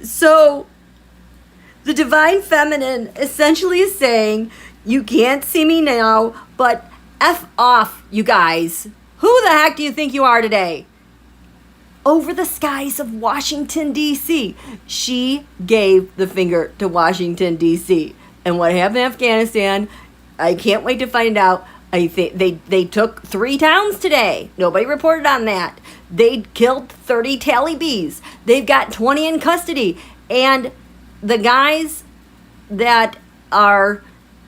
So the divine feminine essentially is saying, you can't see me now, but F off, you guys. Who the heck do you think you are today? Over the skies of Washington, D.C. She gave the finger to Washington, D.C. And what happened in Afghanistan, I can't wait to find out. I think they took 3 towns today. Nobody reported on that. They killed 30 Talibis. They've got 20 in custody. And the guys that are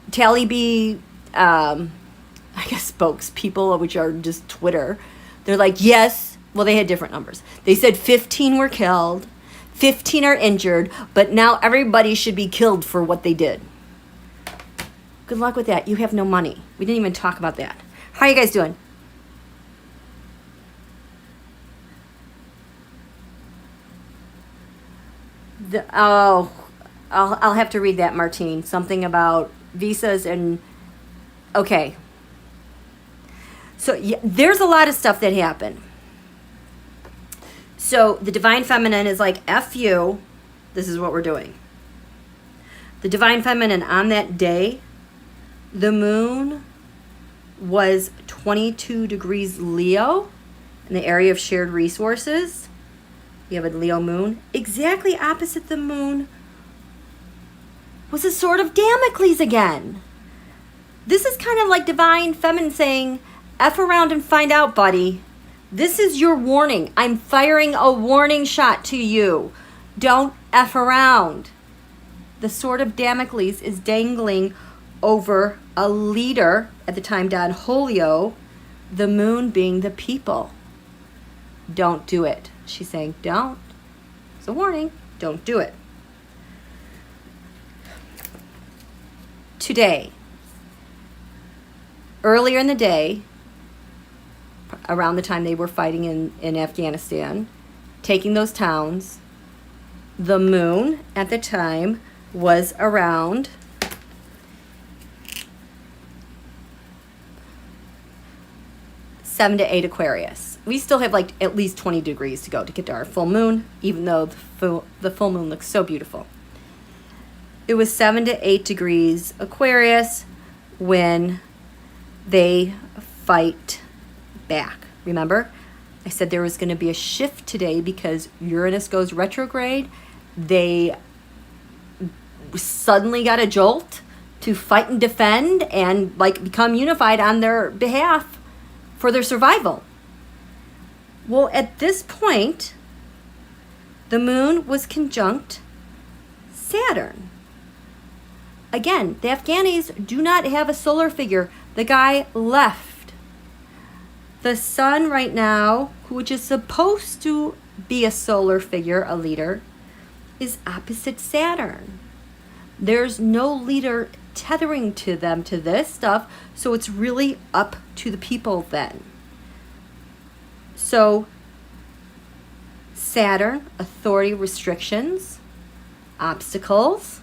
Taliban, I guess spokespeople, which are just Twitter, they're like, yes. Well, they had different numbers. They said 15 were killed, 15 are injured, but now everybody should be killed for what they did. Good luck with that. You have no money. We didn't even talk about that. How are you guys doing? I'll have to read that, Martine. Something about visas and... Okay. So yeah, there's a lot of stuff that happened. So the divine feminine is like, F you, this is what we're doing. The divine feminine on that day, the moon was 22 degrees Leo in the area of shared resources. You have a Leo moon. Exactly opposite the moon was a sword of Damocles again. This is kind of like divine feminine saying, F around and find out, buddy. This is your warning. I'm firing a warning shot to you. Don't F around. The sword of Damocles is dangling over a leader, at the time Donholio, the moon being the people. Don't do it. She's saying, don't. It's a warning. Don't do it. Today, earlier in the day, around the time they were fighting in Afghanistan, taking those towns, the moon at the time was around 7 to 8 Aquarius. We still have like at least 20 degrees to go to get to our full moon, even though the full moon looks so beautiful. It was 7 to 8 degrees Aquarius when they fight back. Remember, I said there was going to be a shift today because Uranus goes retrograde. They suddenly got a jolt to fight and defend and like become unified on their behalf for their survival. Well, at this point, the moon was conjunct Saturn. Again, the Afghanis do not have a solar figure. The guy left. The sun right now, which is supposed to be a solar figure, a leader, is opposite Saturn. There's no leader tethering to them to this stuff, so it's really up to the people then. So Saturn, authority, restrictions, obstacles,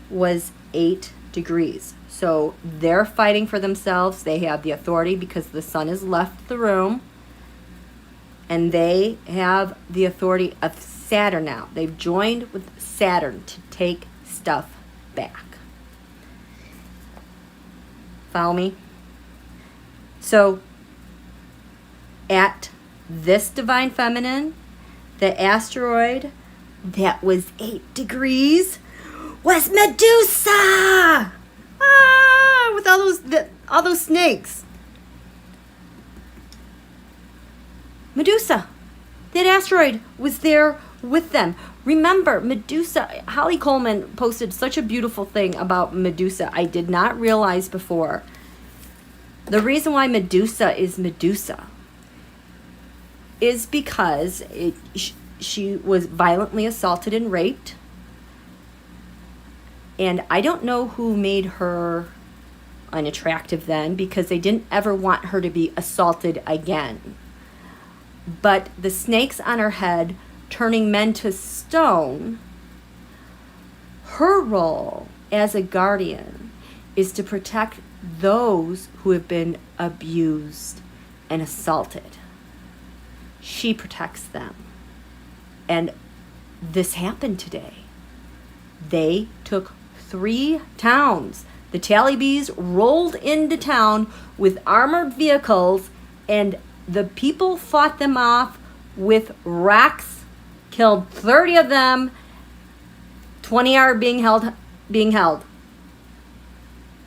was 8 degrees. So they're fighting for themselves. They have the authority because the sun has left the room. And they have the authority of Saturn now. They've joined with Saturn to take stuff back. Follow me? So at this divine feminine, the asteroid that was 8 degrees was Medusa! Ah, with all those snakes. Medusa, that asteroid was there with them. Remember, Medusa, Holly Coleman posted such a beautiful thing about Medusa I did not realize before. The reason why Medusa is because she was violently assaulted and raped. And I don't know who made her unattractive then, because they didn't ever want her to be assaulted again. But the snakes on her head turning men to stone, her role as a guardian is to protect those who have been abused and assaulted. She protects them. And this happened today. They took 3 towns. The Talibis rolled into town with armored vehicles, and the people fought them off with rocks, killed 30 of them, 20 are being held.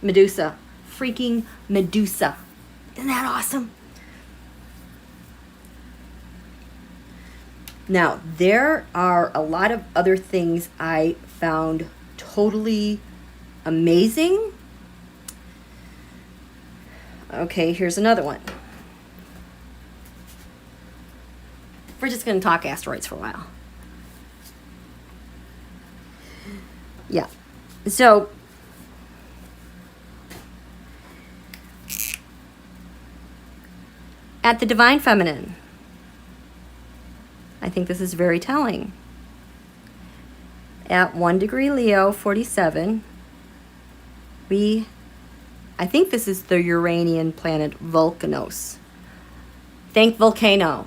Medusa. Freaking Medusa. Isn't that awesome? Now, there are a lot of other things I found totally amazing. Okay, here's another one. We're just going to talk asteroids for a while. Yeah. So, at the Divine Feminine, I think this is very telling. At 1 degree Leo, 47, I think this is the Uranian planet Volcanos. Think volcano.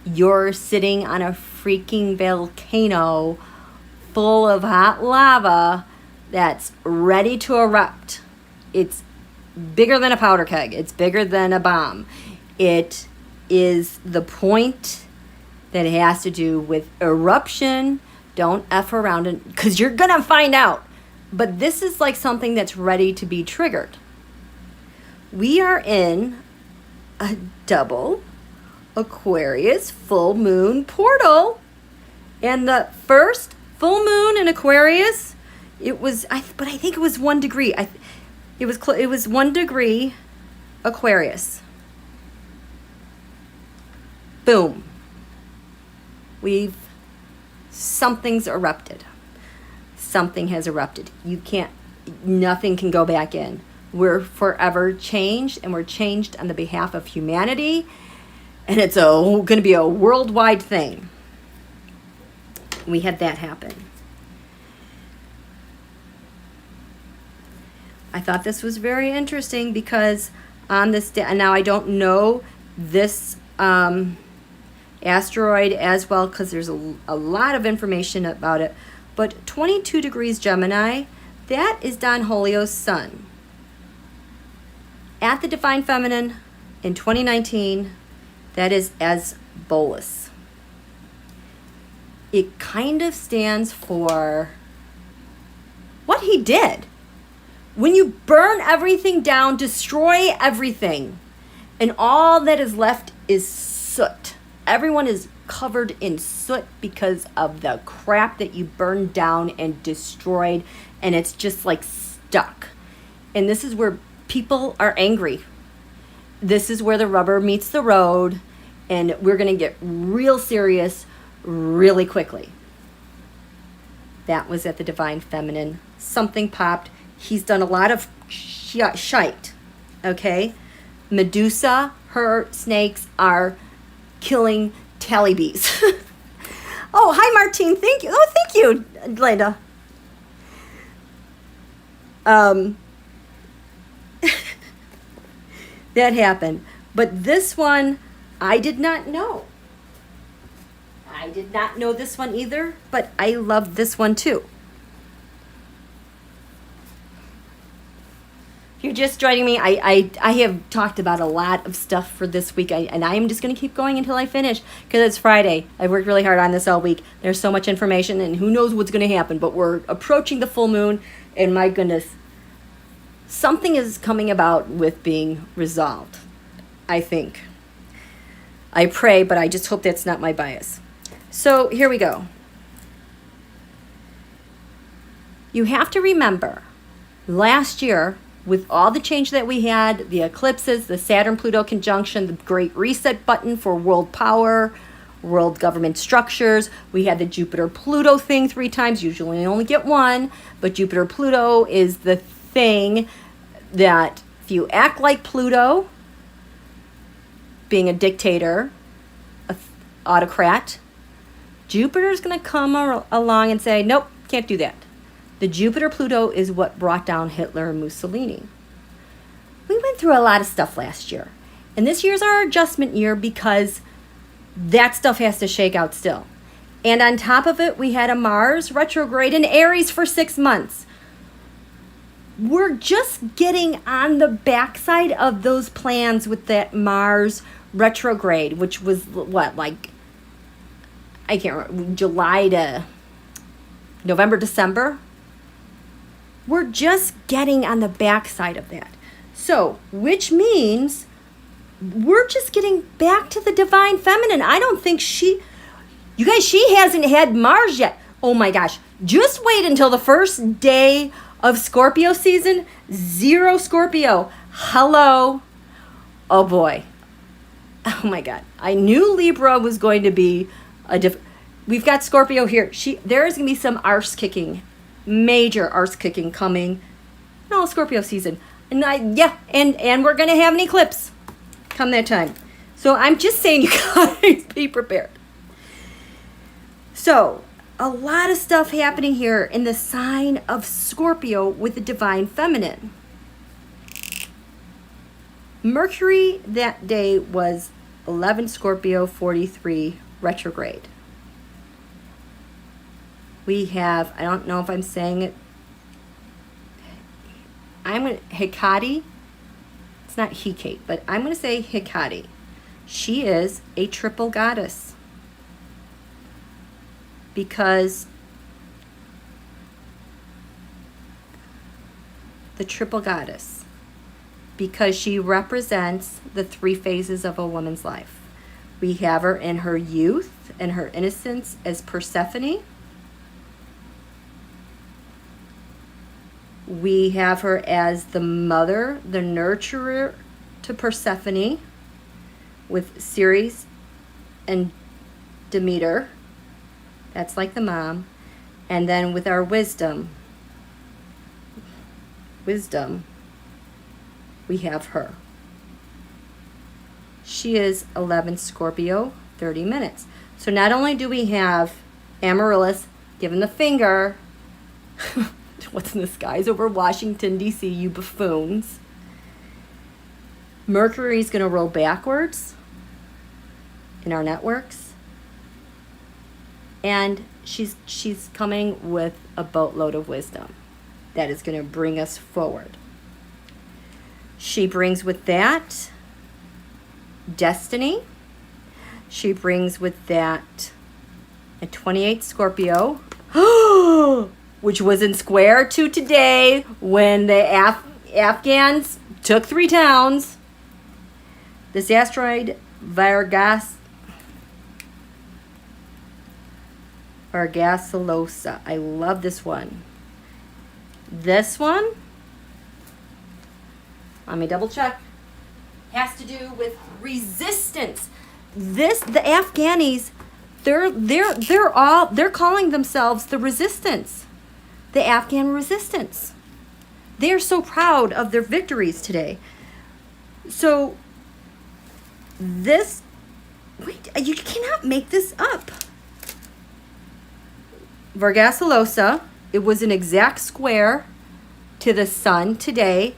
You're sitting on a freaking volcano full of hot lava that's ready to erupt. It's bigger than a powder keg. It's bigger than a bomb. It is the point that it has to do with eruption. Don't F around, because you're going to find out. But this is like something that's ready to be triggered. We are in a double Aquarius full moon portal. And the first full moon in Aquarius, I think it was 1 degree. It was 1 degree Aquarius. Boom. Something's erupted. Something has erupted. Nothing can go back in. We're forever changed, and we're changed on the behalf of humanity, and it's going to be a worldwide thing. We had that happen. I thought this was very interesting because on this day, and now I don't know this asteroid as well because there's a lot of information about it, but 22 degrees Gemini, that is Donholio's sun. At the Divine Feminine in 2019, that is Asbolus. It kind of stands for what he did. When you burn everything down, destroy everything, and all that is left is soot. Everyone is covered in soot because of the crap that you burned down and destroyed, and it's just like stuck. And this is where people are angry. This is where the rubber meets the road, and we're going to get real serious really quickly. That was at the Divine Feminine. Something popped. He's done a lot of shite. Okay? Medusa, her snakes are killing tally bees. Oh, hi, Martine. Thank you. Oh, thank you, Linda. That happened. But this one, I did not know. I did not know this one either, but I love this one too. If you're just joining me, I have talked about a lot of stuff for this week, and I am just going to keep going until I finish, because it's Friday. I worked really hard on this all week. There's so much information, and who knows what's going to happen, but we're approaching the full moon, and my goodness, something is coming about with being resolved, I think. I pray, but I just hope that's not my bias. So here we go. You have to remember, last year, with all the change that we had, the eclipses, the Saturn-Pluto conjunction, the Great Reset button for world power, world government structures, we had the Jupiter-Pluto thing 3 times. Usually you only get one, but Jupiter-Pluto is the thing that if you act like Pluto, being a dictator, an autocrat, Jupiter's going to come along and say, nope, can't do that. The Jupiter-Pluto is what brought down Hitler and Mussolini. We went through a lot of stuff last year. And this year's our adjustment year because that stuff has to shake out still. And on top of it, we had a Mars retrograde in Aries for 6 months. We're just getting on the backside of those plans with that Mars retrograde, which was what, like, I can't remember, July to November, December. We're just getting on the backside of that. So, which means we're just getting back to the Divine Feminine. I don't think she hasn't had Mars yet. Oh my gosh. Just wait until the first day of Scorpio season. 0 Scorpio. Hello. Oh boy. Oh my God. I knew Libra was going to be we've got Scorpio here. There is going to be some arse kicking, major arse kicking coming. No, Scorpio season. And and we're going to have an eclipse come that time. So I'm just saying, you guys, be prepared. So, a lot of stuff happening here in the sign of Scorpio with the Divine Feminine. Mercury that day was 11 Scorpio, 43 retrograde. We have, I don't know if I'm saying it, Hecate. It's not Hecate, but I'm going to say Hecate. She is a triple goddess. Because the triple goddess. Because she represents the 3 phases of a woman's life. We have her in her youth and her innocence as Persephone. We have her as the mother, the nurturer to Persephone with Ceres and Demeter. That's like the mom. And then with our wisdom, we have her. She is 11 Scorpio, 30 minutes. So not only do we have Amaryllis giving the finger, what's in the skies over Washington, D.C., you buffoons. Mercury's going to roll backwards in our networks. And she's coming with a boatload of wisdom that is going to bring us forward. She brings with that destiny. She brings with that a 28 Scorpio, which was in square to today when the Afghans took 3 towns. This asteroid, Vargasilosa. I love this one. This one, let me double check, has to do with resistance. The Afghanis they're calling themselves the resistance, the Afghan resistance. They are so proud of their victories today. So this, wait, you cannot make this up. Vargasilosa, it was an exact square to the sun today.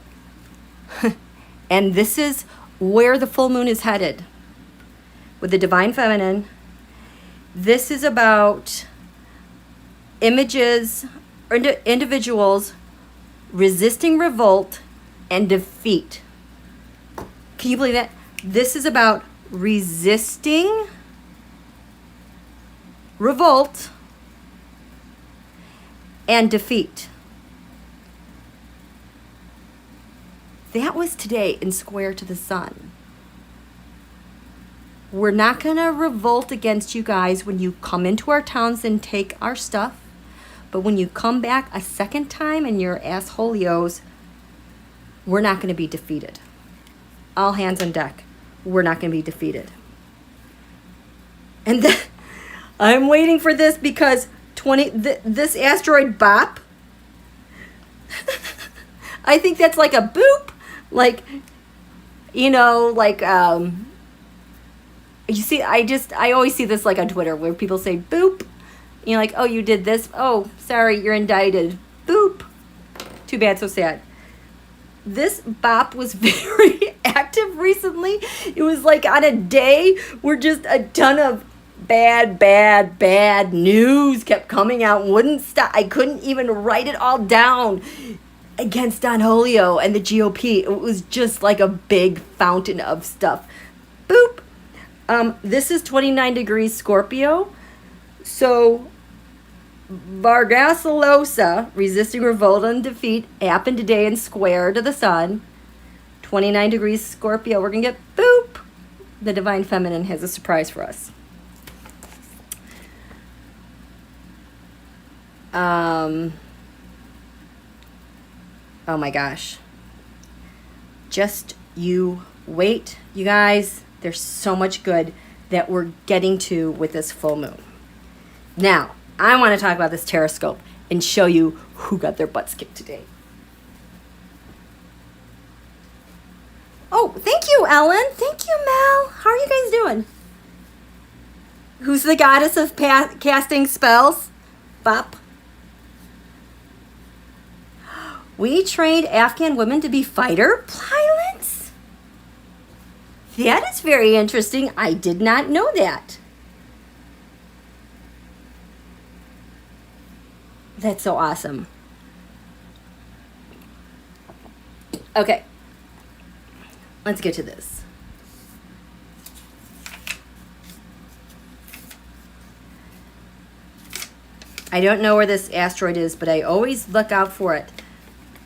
And this is where the full moon is headed with the divine feminine. This is about images or individuals resisting revolt and defeat. Can you believe that? This is about resisting revolt and defeat. That was today in square to the sun. We're not going to revolt against you guys when you come into our towns and take our stuff. But when you come back a second time and you're assholios, we're not going to be defeated. All hands on deck. We're not going to be defeated. And I'm waiting for this because this asteroid bop, I think that's like a boop. Like, you know, like, you see, I always see this like on Twitter where people say boop. You know, like, oh, you did this. Oh, sorry, you're indicted. Boop. Too bad, so sad. This bop was very active recently. It was like on a day where just a ton of bad news kept coming out. Wouldn't stop. I couldn't even write it all down against Donholio and the GOP. It was just like a big fountain of stuff. Boop. This is 29 degrees Scorpio. So Vargasilosa, resisting revolt and defeat, happened today in square to the sun. 29 degrees Scorpio. We're going to get boop. The divine feminine has a surprise for us. Oh my gosh. Just you wait, you guys. There's so much good that we're getting to with this full moon. Now, I want to talk about this TAROTSCOPE and show you who got their butts kicked today. Oh, thank you, Ellen. Thank you, Mel. How are you guys doing? Who's the goddess of casting spells? Bop. We trained Afghan women to be fighter pilots? That is very interesting. I did not know that. That's so awesome. Okay. Let's get to this. I don't know where this asteroid is, but I always look out for it.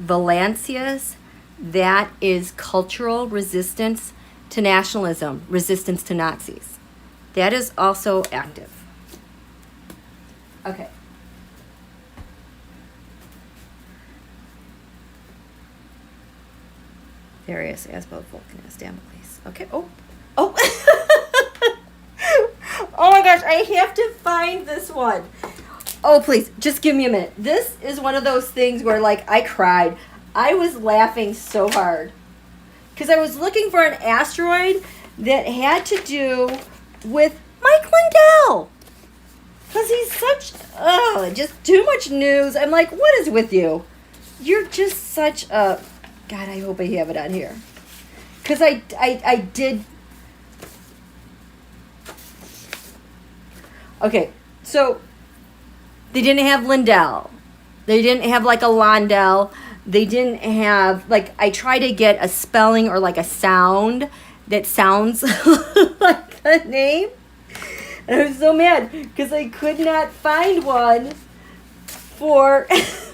Valancius, that is cultural resistance to nationalism, resistance to Nazis. That is also active. Okay. Darius, Asbo, Vulcanus, Damocles. Okay. Oh. Oh. Oh my gosh, I have to find this one. Oh, please, just give me a minute. This is one of those things where, like, I cried. I was laughing so hard. Because I was looking for an asteroid that had to do with Mike Lindell. Because he's such, just too much news. I'm like, what is with you? You're just such a, God, I hope I have it on here. Because I did. Okay, so they didn't have Lindell. They didn't have like a Londell. They didn't have, like, I try to get a spelling or like a sound that sounds like the name. And I was so mad because I could not find one for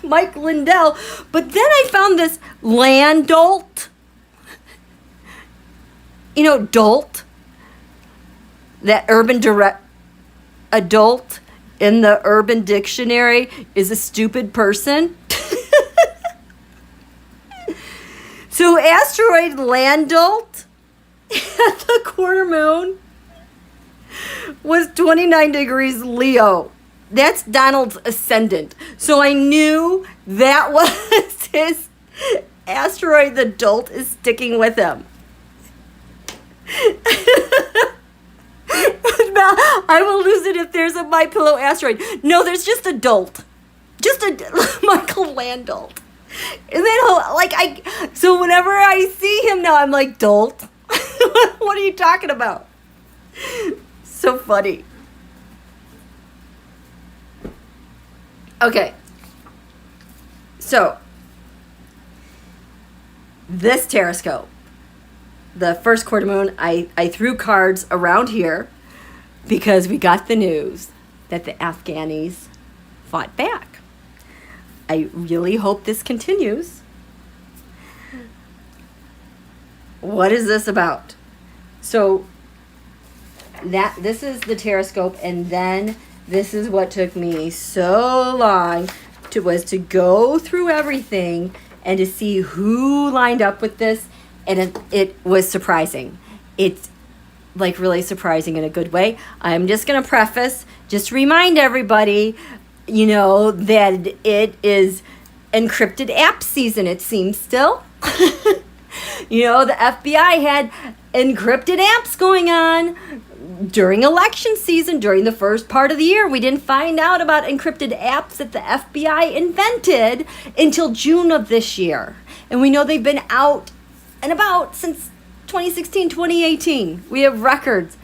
Mike Lindell. But then I found this Landolt. You know, dolt. That adult in the Urban Dictionary is a stupid person. So asteroid Landolt at the quarter moon was 29 degrees Leo. That's Donald's ascendant. So I knew that was his asteroid. The dolt is sticking with him. I will lose it if there's a My Pillow asteroid. No, there's just a dolt. Just a Michael Land dolt. And then so whenever I see him now, I'm like, dolt? What are you talking about? So funny. Okay. So, this TAROTSCOPE, the first quarter moon, I threw cards around here because we got the news that the Afghanis fought back. I really hope this continues. What is this about? So this is the TAROTSCOPE, and then this is what took me so long to go through everything and to see who lined up with this, and it was surprising. It's like really surprising in a good way. I'm just going to preface, just remind everybody, that it is encrypted app season, it seems still. The FBI had encrypted apps going on during election season, during the first part of the year. We didn't find out about encrypted apps that the FBI invented until June of this year. And we know they've been out and about since 2016, 2018. We have records.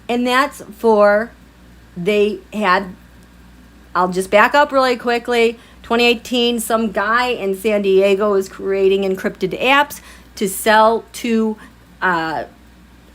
And that's I'll just back up really quickly. 2018, some guy in San Diego was creating encrypted apps to sell to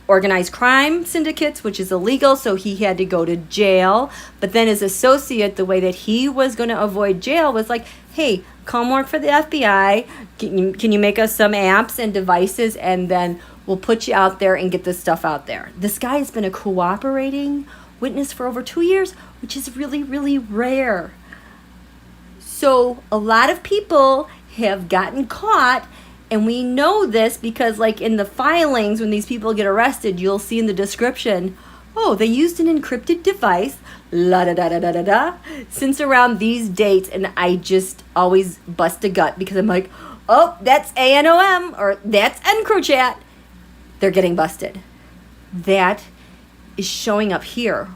organized crime syndicates, which is illegal, so he had to go to jail. But then his associate, the way that he was going to avoid jail was like, hey, come work for the FBI. Can you make us some apps and devices, and then we'll put you out there and get this stuff out there. This guy has been a cooperating witness for over 2 years, which is really, really rare. So a lot of people have gotten caught, and we know this because in the filings, when these people get arrested, you'll see in the description, oh, they used an encrypted device, la da da da da da da, since around these dates, and I just always bust a gut because I'm like, oh, that's ANOM, or that's EncroChat. They're getting busted. That is showing up here,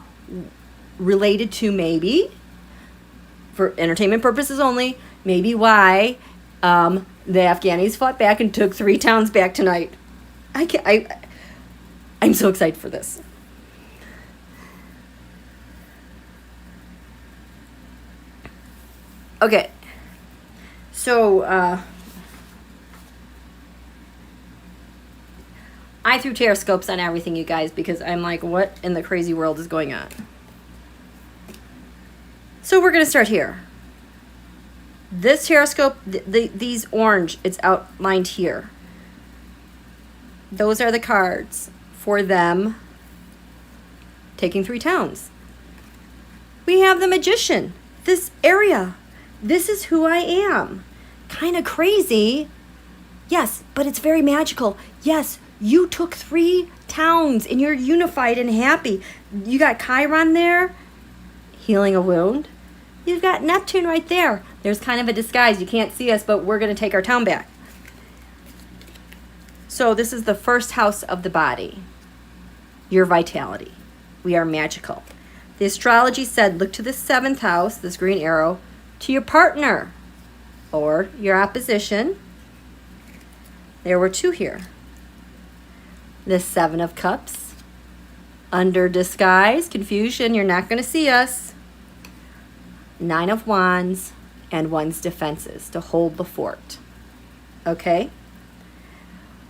related to maybe, for entertainment purposes only, maybe why the Afghanis fought back and took 3 towns back tonight. I'm so excited for this. Okay, so I threw TAROTSCOPEs on everything, you guys, because I'm like, what in the crazy world is going on? So we're going to start here. This TAROTSCOPE, these orange, it's outlined here. Those are the cards for them taking 3 towns. We have the Magician, this area. This is who I am. Kind of crazy. Yes, but it's very magical. Yes, you took 3 towns and you're unified and happy. You got Chiron there, healing a wound. You've got Neptune right there. There's kind of a disguise. You can't see us, but we're going to take our town back. So this is the first house of the body. Your vitality. We are magical. The astrology said, look to the 7th house, this green arrow, to your partner or your opposition. There were 2 here. The 7 of Cups. Under disguise, confusion, you're not going to see us. 9 of Wands and one's defenses to hold the fort. Okay?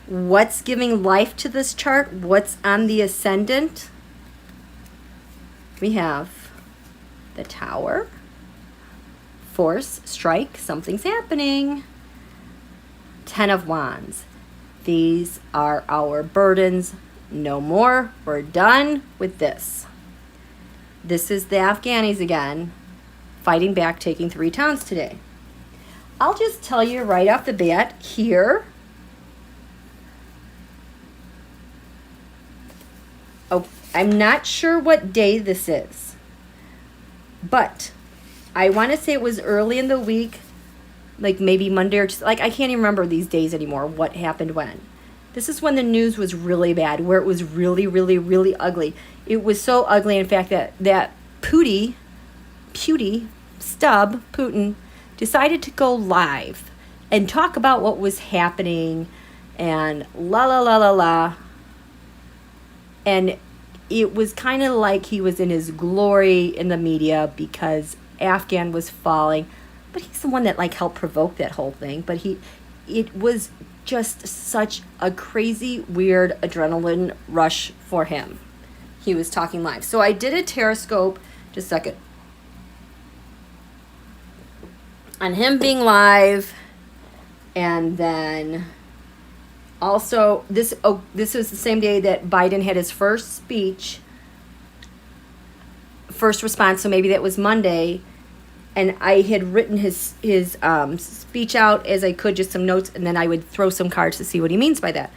What's giving life to this chart? What's on the ascendant? We have the Tower. Force, strike, something's happening. 10 of Wands. These are our burdens. No more. We're done with this. This is the Afghanis again, fighting back, taking 3 towns today. I'll just tell you right off the bat here. Oh, I'm not sure what day this is, but I want to say it was early in the week, like maybe Monday or like I can't even remember these days anymore, what happened when. This is when the news was really bad, where it was really, really, really ugly. It was so ugly, in fact, that Putin decided to go live and talk about what was happening and la la la la la. And it was kind of like he was in his glory in the media because Afghan was falling. But he's the one that like helped provoke that whole thing. But it was just such a crazy, weird adrenaline rush for him. He was talking live. So I did a TAROTSCOPE, just a second, on him being live. And then also this was the same day that Biden had his first speech, first response. So maybe that was Monday. And I had written his speech out as I could, just some notes, and then I would throw some cards to see what he means by that.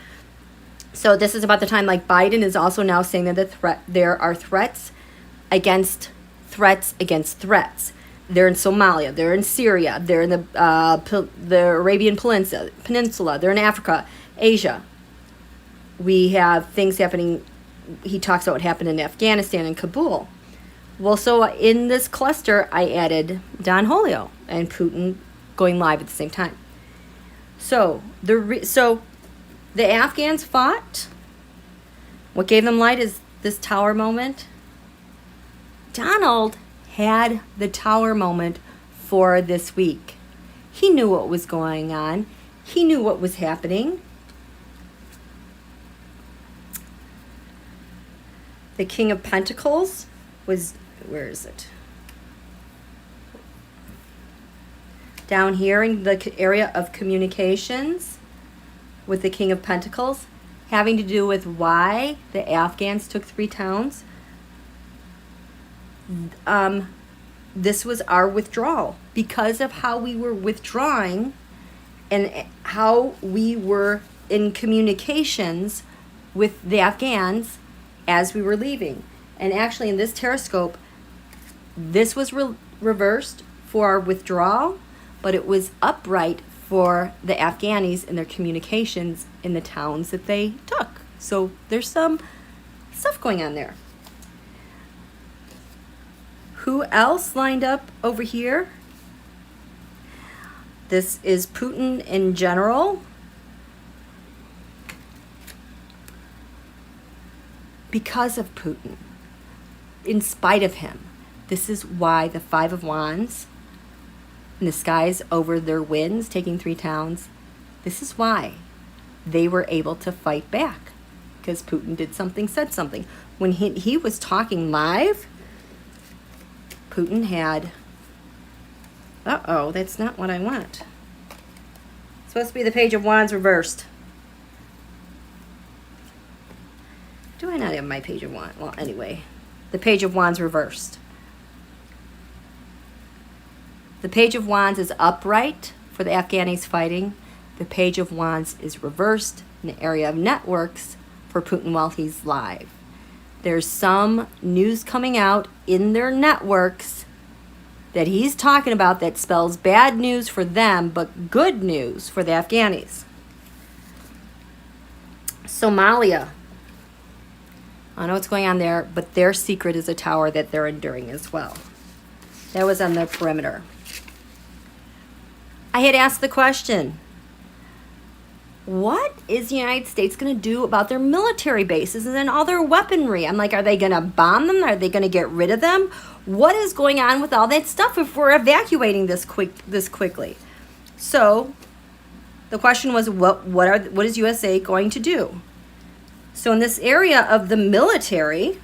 So this is about the time like Biden is also now saying that there are threats against threats. They're in Somalia, they're in Syria, they're in the Arabian Peninsula, they're in Africa, Asia. We have things happening. He talks about what happened in Afghanistan and Kabul. Well, so in this cluster, I added Donholio and Putin going live at the same time. So the Afghans fought. What gave them light is this tower moment. Donald had the tower moment for this week. He knew what was going on. He knew what was happening. The King of Pentacles was... Where is it? Down here in the area of communications with the King of Pentacles, having to do with why the Afghans took 3 towns. This was our withdrawal because of how we were withdrawing and how we were in communications with the Afghans as we were leaving. And actually in this TAROTSCOPE, this was reversed for our withdrawal, but it was upright for the Afghanis in their communications in the towns that they took. So there's some stuff going on there. Who else lined up over here? This is Putin in general. Because of Putin, in spite of him. This is why the 5 of Wands in the skies over their winds, taking 3 towns, this is why they were able to fight back. Because Putin did something, said something. When he was talking live, Putin had... Uh-oh, that's not what I want. It's supposed to be the Page of Wands reversed. Do I not have my Page of Wands? Well, anyway, the Page of Wands reversed. The Page of Wands is upright for the Afghanis fighting. The Page of Wands is reversed in the area of networks for Putin while he's live. There's some news coming out in their networks that he's talking about that spells bad news for them, but good news for the Afghanis. Somalia. I don't know what's going on there, but their secret is a tower that they're enduring as well. That was on the perimeter. I had asked the question, what is the United States going to do about their military bases and then all their weaponry? I'm like, are they going to bomb them? Are they going to get rid of them? What is going on with all that stuff if we're evacuating this quickly? So the question was, what is USA going to do? So in this area of the military,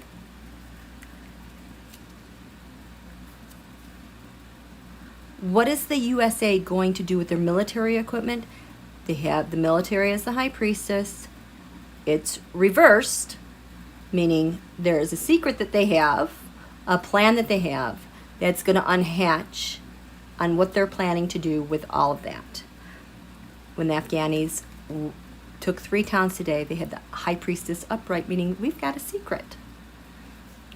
what is the USA going to do with their military equipment? They have the military as the high priestess. It's reversed, meaning there is a secret that they have, a plan that they have that's going to unhatch on what they're planning to do with all of that. When the Afghanis took 3 towns today, they had the high priestess upright, meaning we've got a secret.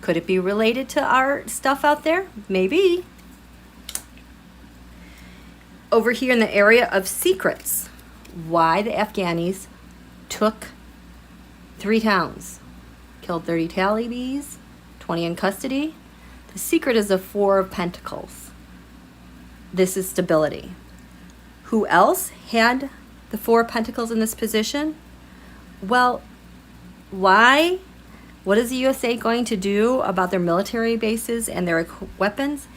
Could it be related to our stuff out there? Maybe. Over here in the area of secrets, why the Afghanis took 3 towns, killed 30 Talibis, 20 in custody. The secret is the 4 of Pentacles. This is stability. Who else had the 4 of Pentacles in this position? Well, why? What is the USA going to do about their military bases and their weapons?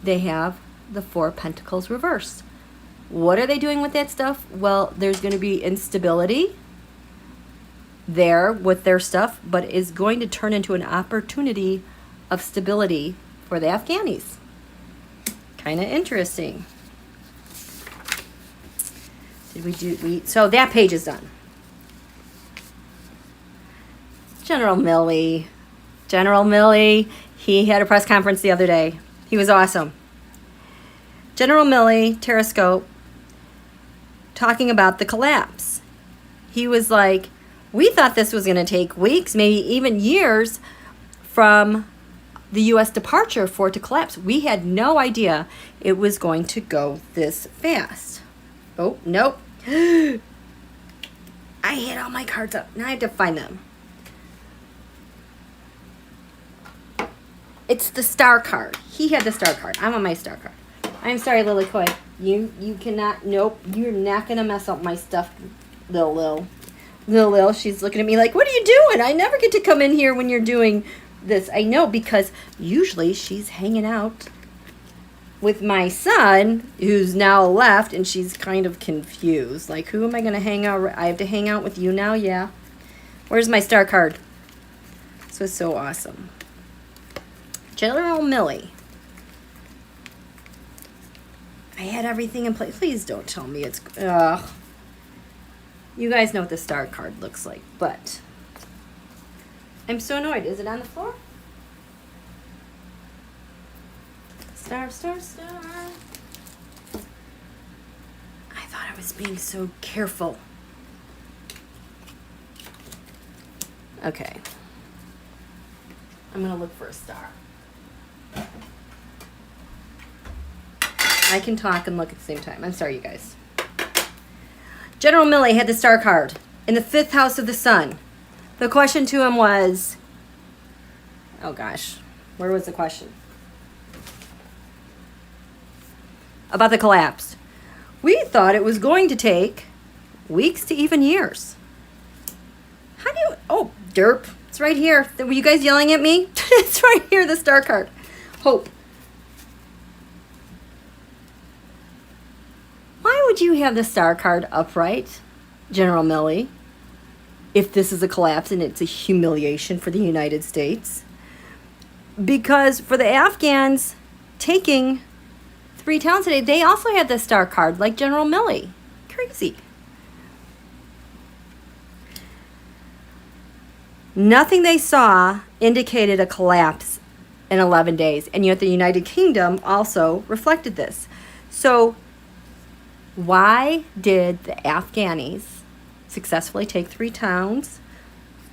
They have the 4 of Pentacles reversed. What are they doing with that stuff? Well, there's going to be instability there with their stuff, but is going to turn into an opportunity of stability for the Afghanis. Kind of interesting. So that page is done. General Milley, he had a press conference the other day. He was awesome. General Milley, TAROTSCOPE, talking about the collapse. He was like, we thought this was going to take weeks, maybe even years from the U.S. departure for it to collapse. We had no idea it was going to go this fast. Oh, nope. I had all my cards up. Now I have to find them. It's the star card. He had the star card. I'm on my star card. I'm sorry, Lily Coy. You cannot, nope. You're not going to mess up my stuff, Lil. She's looking at me like, what are you doing? I never get to come in here when you're doing this. I know, because usually she's hanging out with my son, who's now left, and she's kind of confused. Like, who am I going to hang out? I have to hang out with you now? Yeah. Where's my star card? This was so awesome. General Milley. I had everything in place. Please don't tell me it's... You guys know what the star card looks like, but... I'm so annoyed. Is it on the floor? Star. I thought I was being so careful. Okay. I'm going to look for a star. I can talk and look at the same time. I'm sorry, you guys. General Milley had the star card in the 5th house of the sun. The question to him was, oh gosh, where was the question? About the collapse. We thought it was going to take weeks to even years. How do you, oh, derp. It's right here. Were you guys yelling at me? It's right here, the star card. Hope. Why would you have the star card upright, General Milley, if this is a collapse and it's a humiliation for the United States? Because for the Afghans taking 3 towns today, they also had the star card, like General Milley. Crazy. Nothing they saw indicated a collapse in 11 days, and yet the United Kingdom also reflected this. So why did the Afghanis successfully take 3 towns?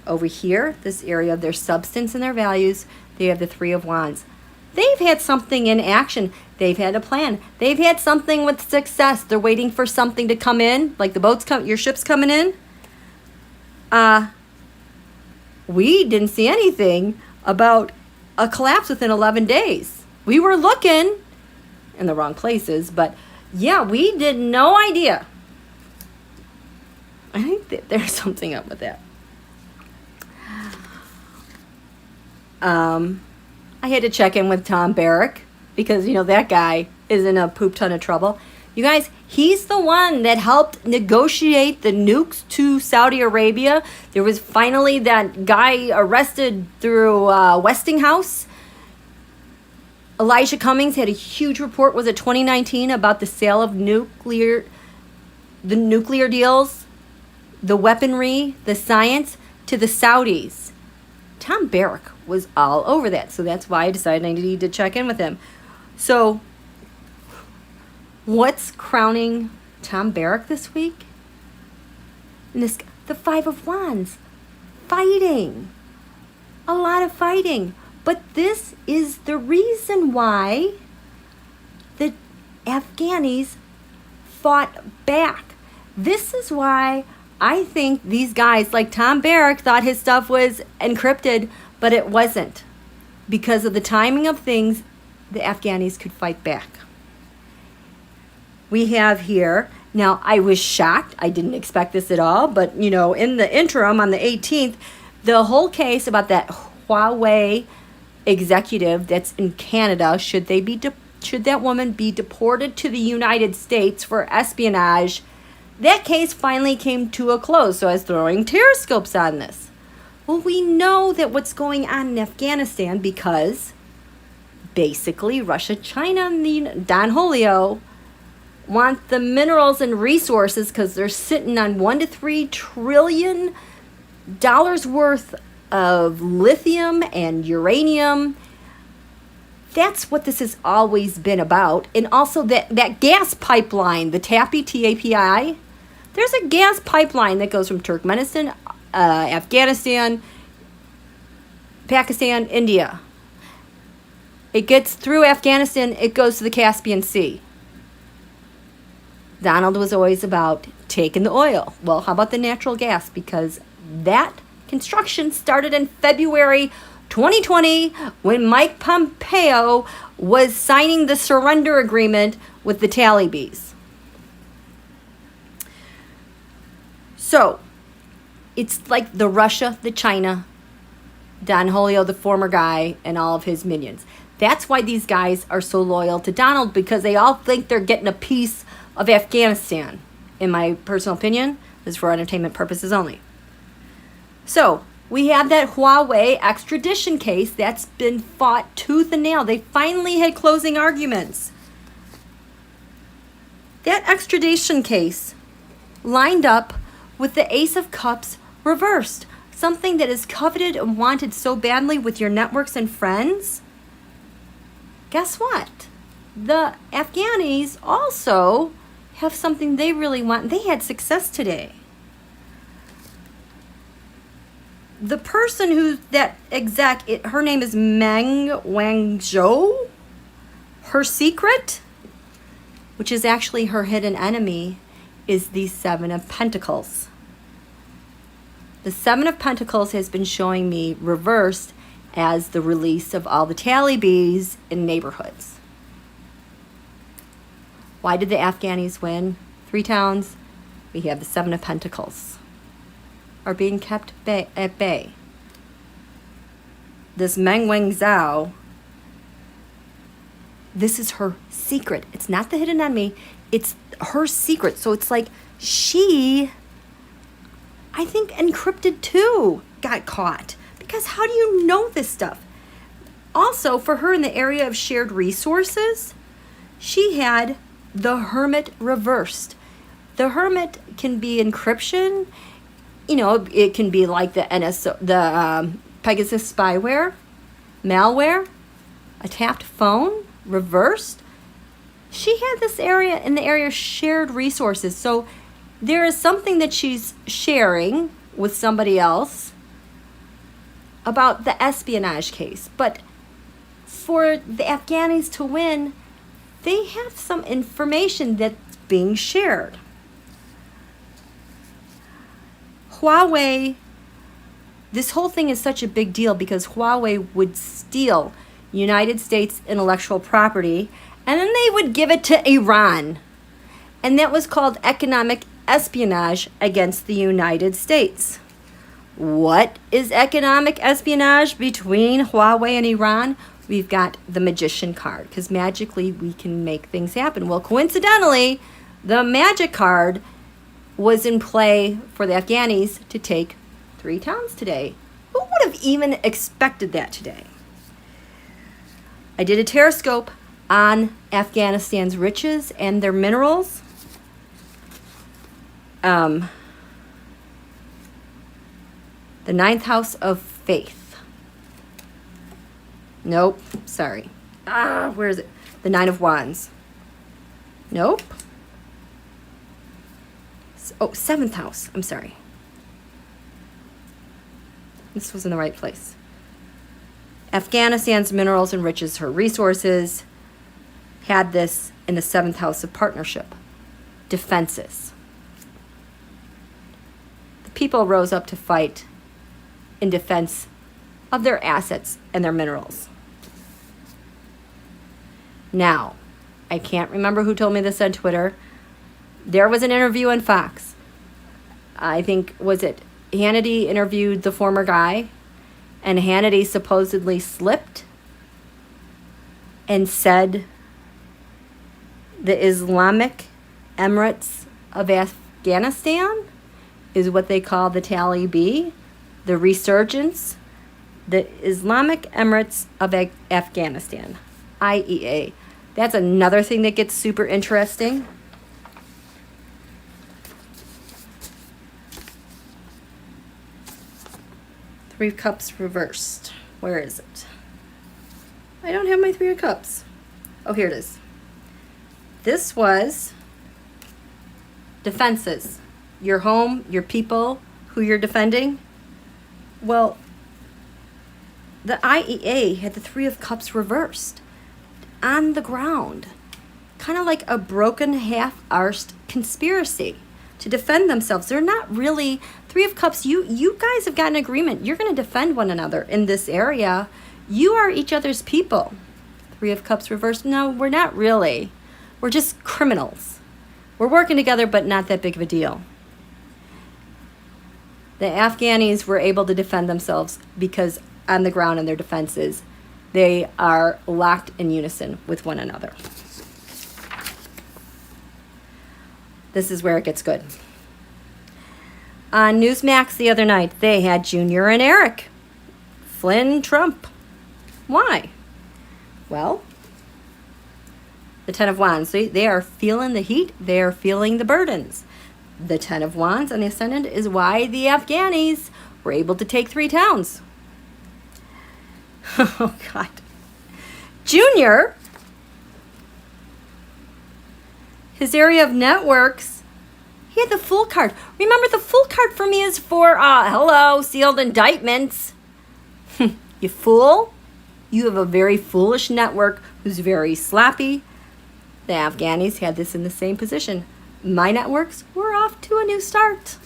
Over here, this area of their substance and their values, they have the 3 of Wands. They've had something in action. They've had a plan. They've had something with success. They're waiting for something to come in, like the boats come, your ship's coming in. We didn't see anything about a collapse within 11 days. We were looking in the wrong places, but yeah, we did no idea. I think that there's something up with that. I had to check in with Tom Barrack because, you know, that guy is in a poop ton of trouble. You guys, he's the one that helped negotiate the nukes to Saudi Arabia. There was finally that guy arrested through Westinghouse. Elijah Cummings had a huge report, was it 2019, about the sale of nuclear deals, the weaponry, the science to the Saudis. Tom Barrack was all over that, so that's why I decided I needed to check in with him. So, what's crowning Tom Barrack this week? And the 5 of Wands, fighting. a lot of fighting. But this is the reason why the Afghanis fought back. This is why I think these guys, like Tom Barrack, thought his stuff was encrypted, but it wasn't. Because of the timing of things, the Afghanis could fight back. We have here, now I was shocked, I didn't expect this at all, but you know, in the interim on the 18th, the whole case about that Huawei executive that's in Canada, should that woman be deported to the United States for espionage, that case finally came to a close. So I was throwing TAROTSCOPEs on this. Well, we know that what's going on in Afghanistan because basically Russia, China, and the Donholio want the minerals and resources because they're sitting on $1 to $3 trillion worth of lithium and uranium. That's what this has always been about. And also that gas pipeline, the TAPI, T-A-P-I, there's a gas pipeline that goes from Turkmenistan, Afghanistan, Pakistan, India. It gets through Afghanistan, it goes to the Caspian Sea. Donald was always about taking the oil. Well, how about the natural gas? Because that construction started in February 2020 when Mike Pompeo was signing the surrender agreement with the Talibis. So, it's like the Russia, the China, Donholio, the former guy, and all of his minions. That's why these guys are so loyal to Donald, because they all think they're getting a piece of Afghanistan. In my personal opinion, this is for entertainment purposes only. So, we have that Huawei extradition case that's been fought tooth and nail. They finally had closing arguments. That extradition case lined up with the Ace of Cups reversed. Something that is coveted and wanted so badly with your networks and friends. Guess what? The Afghanis also have something they really want. They had success today. The person who, that exec, her name is Meng Wanzhou. Her secret, which is actually her hidden enemy, is the Seven of Pentacles. The Seven of Pentacles has been showing me reversed as the release of all the Talibis in neighborhoods. Why did the Afghanis win 3 towns? We have the Seven of Pentacles are being kept at bay. This Meng Wanzhou, this is her secret. It's not the hidden enemy. It's her secret. So it's like she, I think, encrypted too, got caught. Because how do you know this stuff? Also, for her in the area of shared resources, she had the Hermit reversed. The Hermit can be encryption. You know, it can be like the Pegasus spyware, malware, a tapped phone, reversed. She had this area in the area of shared resources. So there is something that she's sharing with somebody else about the espionage case. But for the Afghanis to win, they have some information that's being shared. Huawei, this whole thing is such a big deal because Huawei would steal United States intellectual property and then they would give it to Iran. And that was called economic espionage against the United States. What is economic espionage between Huawei and Iran? We've got the Magician card, because magically we can make things happen. Well, coincidentally, the Magic card was in play for the Afghanis to take 3 towns today. Who would have even expected that today? I did a TAROTSCOPE on Afghanistan's riches and their minerals. The 9th house of faith. Nope, sorry. Where is it? The 9 of Wands. Nope. Oh, 7th house. I'm sorry. This was in the right place. Afghanistan's minerals enriches her resources. Had this in the 7th house of partnership. Defenses. The people rose up to fight in defense of their assets and their minerals. Now, I can't remember who told me this on Twitter. There was an interview on Fox. I think, was it Hannity interviewed the former guy, and Hannity supposedly slipped and said the Islamic Emirates of Afghanistan is what they call the Taliban, the resurgence, the Islamic Emirates of Afghanistan, IEA. That's another thing that gets super interesting. Three of Cups reversed. Where is it? I don't have my Three of Cups. Oh, here it is. This was defenses. Your home, your people, who you're defending. Well, the IEA had the Three of Cups reversed on the ground. Kind of like a broken, half-arsed conspiracy to defend themselves. They're not really... Three of Cups, you guys have got an agreement. You're going to defend one another in this area. You are each other's people. Three of Cups reversed. No, we're not really. We're just criminals. We're working together, but not that big of a deal. The Afghanis were able to defend themselves because on the ground in their defenses, they are locked in unison with one another. This is where it gets good. On Newsmax the other night, they had Junior and Eric. Flynn, Trump. Why? Well, the Ten of Wands, they are feeling the heat. They are feeling the burdens. The Ten of Wands on the ascendant is why the Afghanis were able to take 3 towns. Oh, God. Junior, his area of networks, he had the Fool card. Remember, the Fool card for me is for, hello, sealed indictments. You fool. You have a very foolish network who's very sloppy. The Afghanis had this in the same position. My networks were off to a new start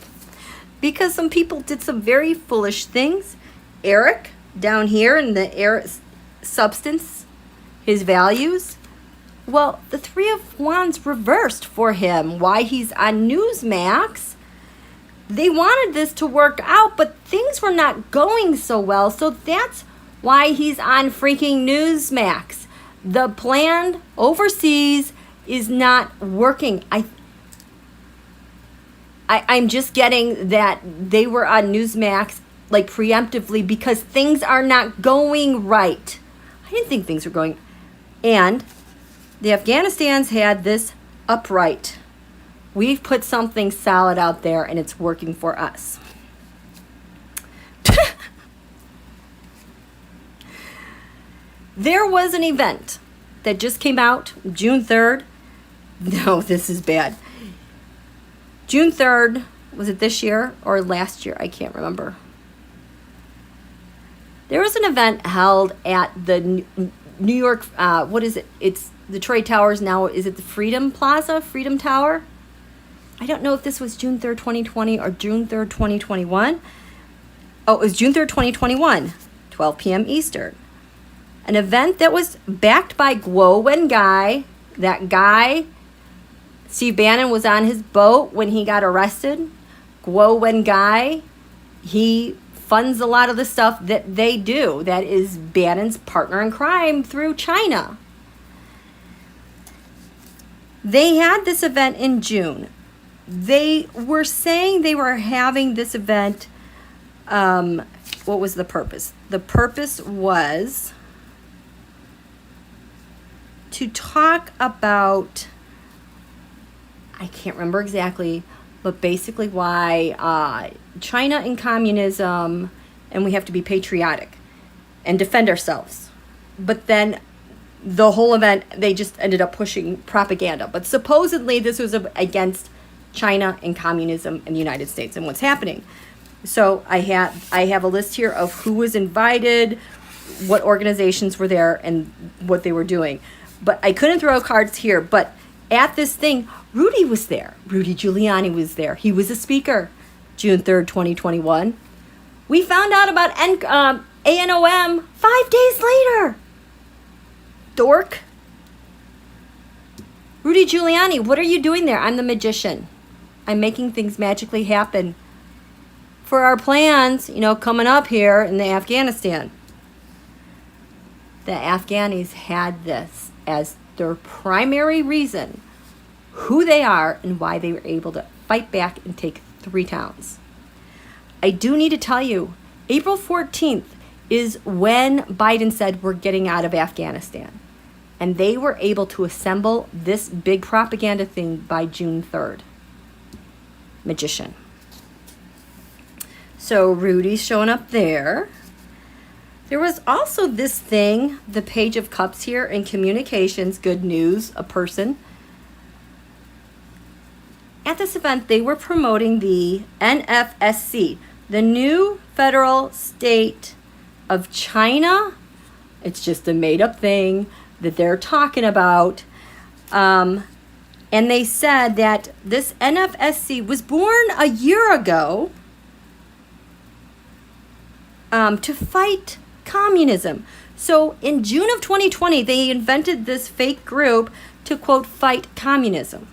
because some people did some very foolish things. Eric, down here in the air substance, his values. Well, the Three of Wands reversed for him. Why he's on Newsmax. They wanted this to work out, but things were not going so well. So that's why he's on freaking Newsmax. The plan overseas is not working. I'm just getting that they were on Newsmax like preemptively because things are not going right. I didn't think things were going. And the Afghanistans had this upright. We've put something solid out there and it's working for us. There was an event that just came out June 3rd. No, this is bad. June 3rd, was it this year or last year? I can't remember. There was an event held at the New York, what is it? It's the Trade Towers now. Is it the Freedom Plaza, Freedom Tower? I don't know if this was June 3rd, 2020 or June 3rd, 2021. Oh, it was June 3rd, 2021, 12 p.m. Eastern. An event that was backed by Guo Wengai. That guy, Steve Bannon, was on his boat when he got arrested. Guo Wengai, he funds a lot of the stuff that they do. That is Bannon's partner in crime through China. They had this event in June. They were saying they were having this event. What was the purpose? The purpose was to talk about, I can't remember exactly, but basically why China and communism, and we have to be patriotic and defend ourselves. But then the whole event, they just ended up pushing propaganda. But supposedly this was against China and communism in the United States and what's happening. So I have a list here of who was invited, what organizations were there and what they were doing. But I couldn't throw cards here. But at this thing, Rudy was there. Rudy Giuliani was there. He was a speaker. June 3rd, 2021. We found out about ANOM 5 days later. Dork. Rudy Giuliani, what are you doing there? I'm the magician. I'm making things magically happen for our plans, coming up here in the Afghanistan. The Afghanis had this as their primary reason, who they are and why they were able to fight back and take 3 towns. I do need to tell you, April 14th is when Biden said we're getting out of Afghanistan. And they were able to assemble this big propaganda thing by June 3rd. Magician. So Rudy's showing up there. There was also this thing, the Page of Cups here in communications, good news, a person. At this event, they were promoting the NFSC, the new federal state of China. It's just a made-up thing that they're talking about. And they said that this NFSC was born a year ago to fight communism. So in June of 2020, they invented this fake group to, quote, fight communism.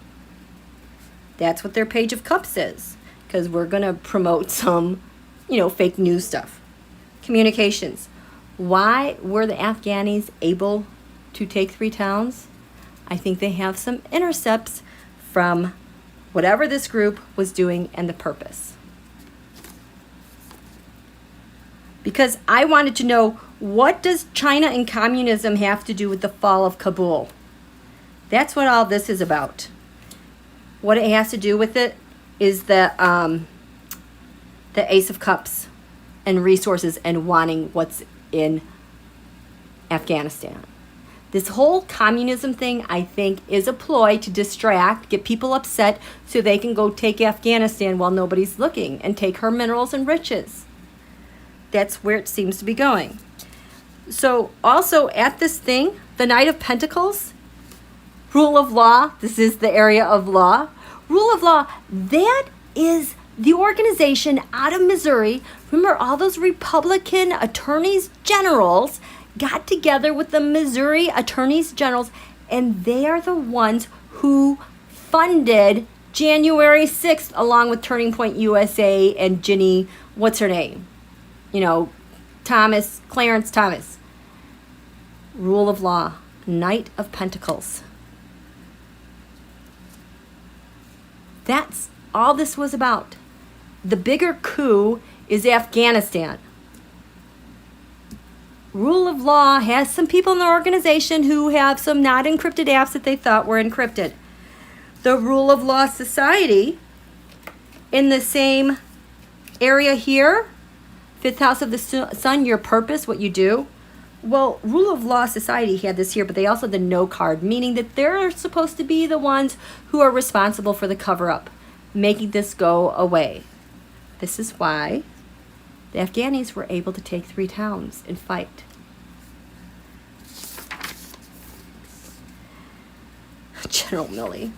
That's what their Page of Cups is, because we're going to promote some, fake news stuff. Communications. Why were the Afghanis able to take 3 towns? I think they have some intercepts from whatever this group was doing and the purpose. Because I wanted to know, what does China and communism have to do with the fall of Kabul? That's what all this is about. What it has to do with it is the Ace of Cups and resources and wanting what's in Afghanistan. This whole communism thing, I think, is a ploy to distract, get people upset so they can go take Afghanistan while nobody's looking and take her minerals and riches. That's where it seems to be going. So also at this thing, the Knight of Pentacles, rule of law, this is the area of law. Rule of law, that is the organization out of Missouri. Remember, all those Republican attorneys generals got together with the Missouri attorneys generals, and they are the ones who funded January 6th along with Turning Point USA and Ginny, what's her name? Clarence Thomas. Rule of law, Knight of Pentacles. That's all this was about. The bigger coup is Afghanistan. Rule of law has some people in the organization who have some not encrypted apps that they thought were encrypted. The Rule of Law Society, in the same area here, 5th house of the sun, your purpose, what you do. Well, Rule of Law Society had this here, but they also had the no card, meaning that they're supposed to be the ones who are responsible for the cover-up, making this go away. This is why the Afghanis were able to take 3 towns and fight. General Milley.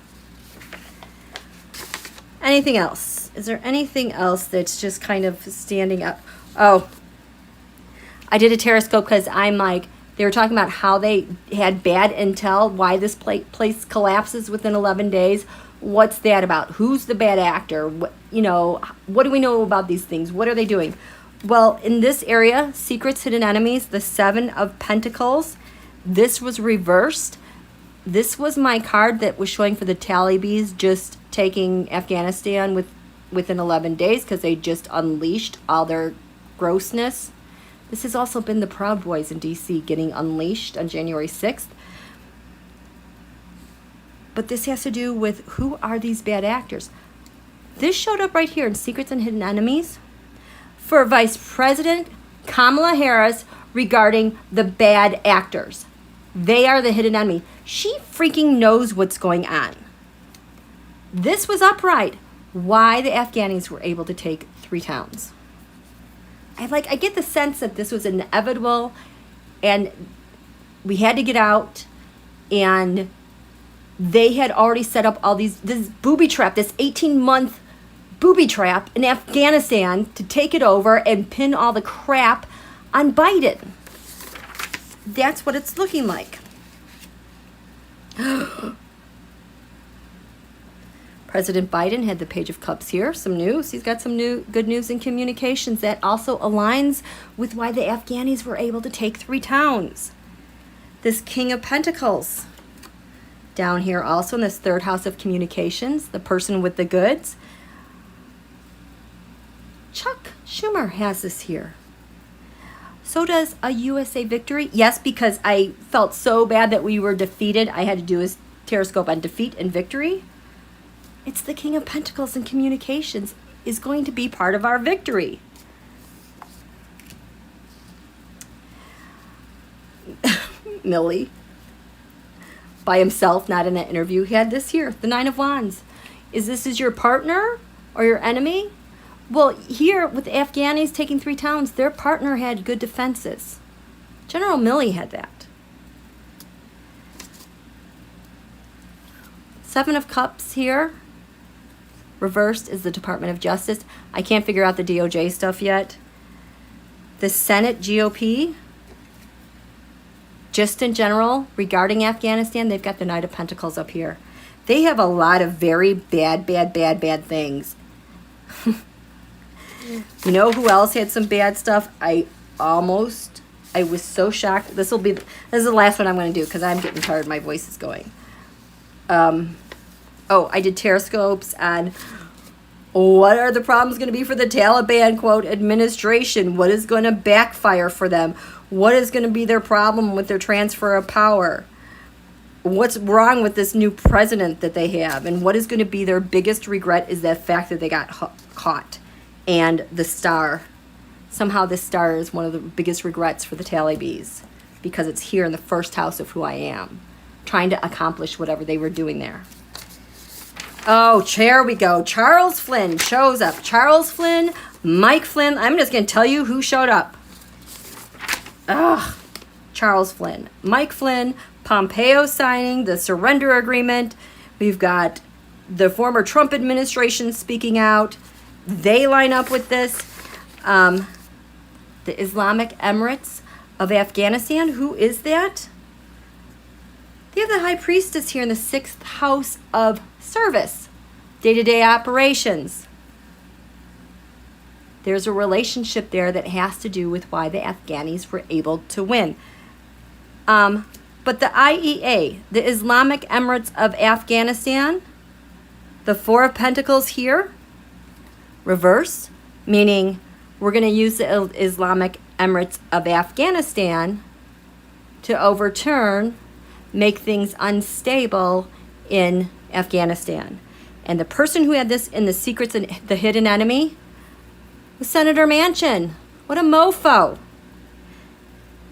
Anything else? Is there anything else that's just kind of standing up? Oh, I did a TAROTSCOPE because I'm like, they were talking about how they had bad intel, why this place collapses within 11 days. What's that about? Who's the bad actor? What do we know about these things? What are they doing? Well, in this area, secrets, hidden enemies, the 7 of Pentacles, this was reversed. This was my card that was showing for the Talibis just taking Afghanistan within 11 days because they just unleashed all their grossness. This has also been the Proud Boys in D.C. getting unleashed on January 6th. But this has to do with who are these bad actors. This showed up right here in Secrets and Hidden Enemies for Vice President Kamala Harris regarding the bad actors. They are the hidden enemy. She freaking knows what's going on. This was upright. Why the Afghanis were able to take 3 towns. I get the sense that this was inevitable and we had to get out, and they had already set up all this booby trap, this 18-month booby trap in Afghanistan to take it over and pin all the crap on Biden. That's what it's looking like. President Biden had the Page of Cups here, some news. He's got some good news in communications that also aligns with why the Afghanis were able to take 3 towns. This King of Pentacles down here also in this 3rd house of communications, the person with the goods. Chuck Schumer has this here. So does a USA victory. Yes, because I felt so bad that we were defeated, I had to do a TAROTSCOPE on defeat and victory. It's the King of Pentacles and communications is going to be part of our victory. Millie, by himself, not in that interview, he had this here, the 9 of Wands. Is this your partner or your enemy? Well, here with the Afghanis taking 3 towns, their partner had good defenses. General Milley had that. 7 of Cups here. Reversed is the Department of Justice. I can't figure out the DOJ stuff yet. The Senate GOP, just in general, regarding Afghanistan, they've got the Knight of Pentacles up here. They have a lot of very bad things. You know who else had some bad stuff? I was so shocked. This is the last one I'm going to do because I'm getting tired. My voice is going. I did TAROTSCOPEs on what are the problems going to be for the Taliban, quote, administration? What is going to backfire for them? What is going to be their problem with their transfer of power? What's wrong with this new president that they have? And what is going to be their biggest regret is the fact that they got caught. And the star. Somehow this star is one of the biggest regrets for the Talibis because it's here in the 1st house of who I am, trying to accomplish whatever they were doing there. Oh, here we go. Charles Flynn shows up. Charles Flynn, Mike Flynn. I'm just going to tell you who showed up. Charles Flynn, Mike Flynn, Pompeo signing the surrender agreement. We've got the former Trump administration speaking out. They line up with this. The Islamic Emirates of Afghanistan. Who is that? They have the High Priestess here in the 6th house of service, day-to-day operations. There's a relationship there that has to do with why the Afghanis were able to win. But the IEA, the Islamic Emirates of Afghanistan, the 4 of Pentacles here, reverse, meaning we're going to use the Islamic Emirates of Afghanistan to overturn, make things unstable in Afghanistan. And the person who had this in the Secrets and the Hidden Enemy was Senator Manchin. What a mofo.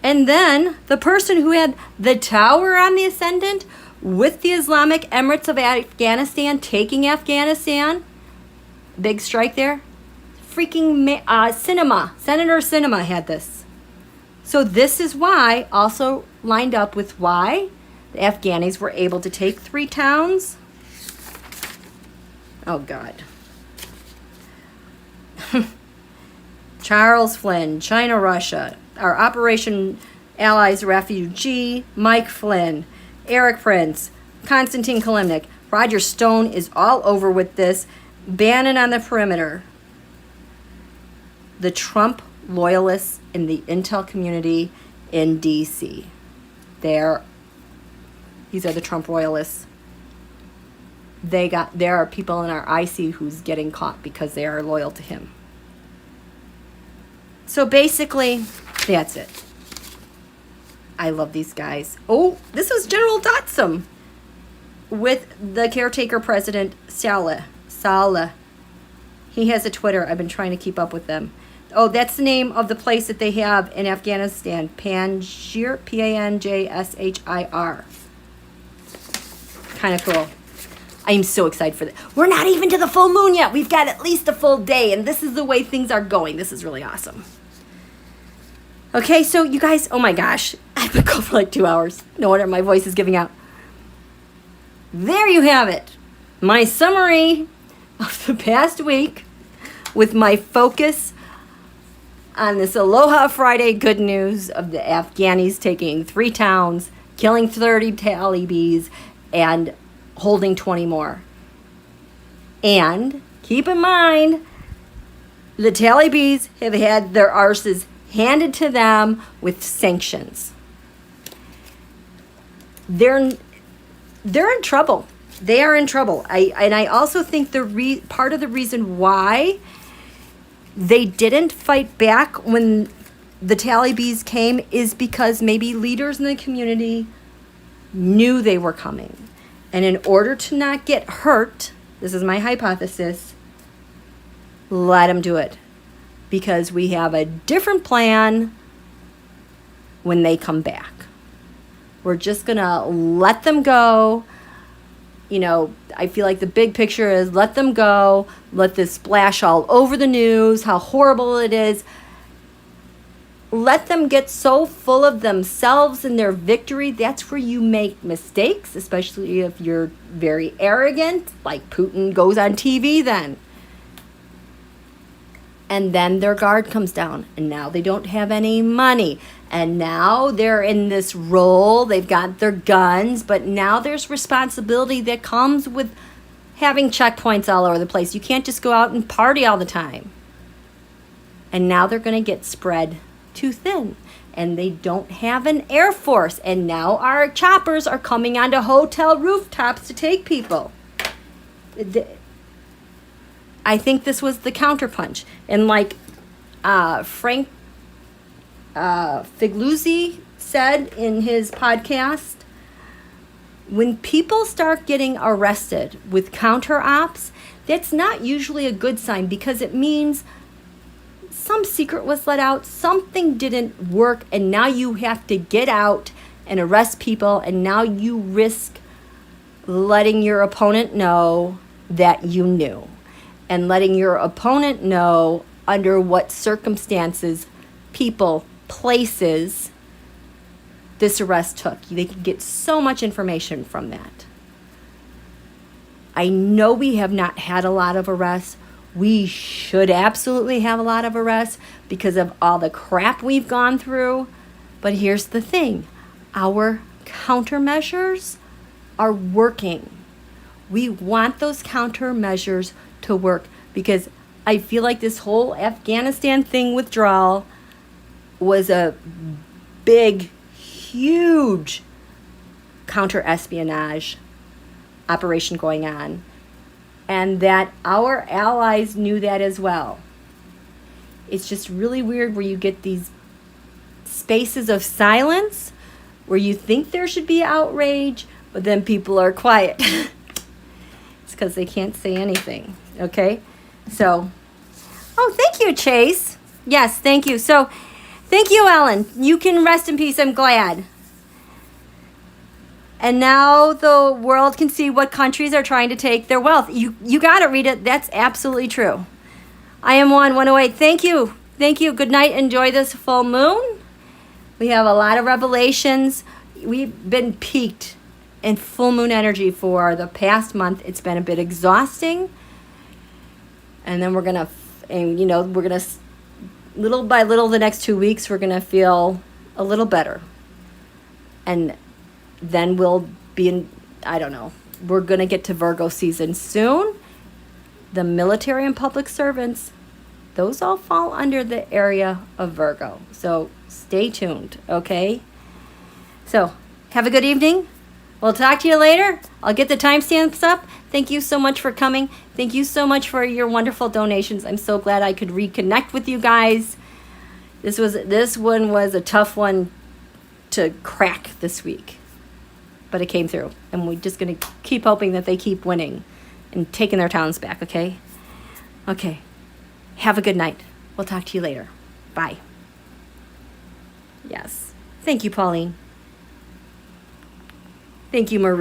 And then the person who had the Tower on the Ascendant with the Islamic Emirates of Afghanistan taking Afghanistan, big strike there, freaking Senator Sinema had this. So this is why, also lined up with why the Afghanis were able to take 3 towns. Oh, God. Charles Flynn, China, Russia, our Operation Allies Refugee, Mike Flynn, Eric Prince, Konstantin Kalimnik, Roger Stone is all over with this. Bannon on the perimeter. The Trump loyalists in the intel community in D.C. These are the Trump royalists. There are people in our IC who's getting caught because they are loyal to him. So basically, that's it. I love these guys. Oh, this was General Dotsum with the caretaker president, Saleh. He has a Twitter. I've been trying to keep up with them. Oh, that's the name of the place that they have in Afghanistan. Panjshir, Panjshir. Kind of cool. I am so excited for that. We're not even to the full moon yet. We've got at least a full day, and this is the way things are going. This is really awesome. Okay, so you guys, oh my gosh, I've been going for like 2 hours. No wonder my voice is giving out. There you have it. My summary of the past week with my focus on this Aloha Friday good news of the Afghanis taking 3 towns, killing 30 Talibis, and holding 20 more. And keep in mind, the Talibis have had their arses handed to them with sanctions. They're in trouble. They are in trouble. I also think part of the reason why they didn't fight back when the Talibis came is because maybe leaders in the community knew they were coming. And in order to not get hurt, this is my hypothesis, let them do it. Because we have a different plan when they come back. We're just going to let them go. You know, I feel like the big picture is let them go. Let this splash all over the news, how horrible it is. Let them get so full of themselves and their victory. That's where you make mistakes, especially if you're very arrogant, like Putin goes on TV then. And then their guard comes down, and now they don't have any money. And now they're in this role, they've got their guns, but now there's responsibility that comes with having checkpoints all over the place. You can't just go out and party all the time. And now they're going to get spread too thin. And they don't have an air force. And now our choppers are coming onto hotel rooftops to take people. I think this was the counterpunch. And like Frank Figluzzi said in his podcast, when people start getting arrested with counter ops, that's not usually a good sign because it means some secret was let out, something didn't work, and now you have to get out and arrest people, and now you risk letting your opponent know that you knew. And letting your opponent know under what circumstances, people, places this arrest took. They can get so much information from that. I know we have not had a lot of arrests. We should absolutely have a lot of arrests because of all the crap we've gone through. But here's the thing. Our countermeasures are working. We want those countermeasures to work because I feel like this whole Afghanistan thing withdrawal was a big, huge counter-espionage operation going on, and that our allies knew that as well. It's just really weird where you get these spaces of silence where you think there should be outrage, but then people are quiet. It's because they can't say anything. Okay, so, oh, thank you, Chase. Yes, thank you. So, thank you, Ellen. You can rest in peace. I'm glad. And now the world can see what countries are trying to take their wealth. You got to read it. That's absolutely true. I am 108. Thank you. Thank you. Good night. Enjoy this full moon. We have a lot of revelations. We've been peaked in full moon energy for the past month. It's been a bit exhausting. And then we're going to, little by little, the next 2 weeks, we're going to feel a little better. And then we'll be in, I don't know, we're going to get to Virgo season soon. The military and public servants, those all fall under the area of Virgo. So stay tuned, okay? So have a good evening. We'll talk to you later. I'll get the timestamps up. Thank you so much for coming. Thank you so much for your wonderful donations. I'm so glad I could reconnect with you guys. This one was a tough one to crack this week, but it came through. And we're just going to keep hoping that they keep winning and taking their towns back, okay? Okay. Have a good night. We'll talk to you later. Bye. Yes. Thank you, Pauline. Thank you, Marie.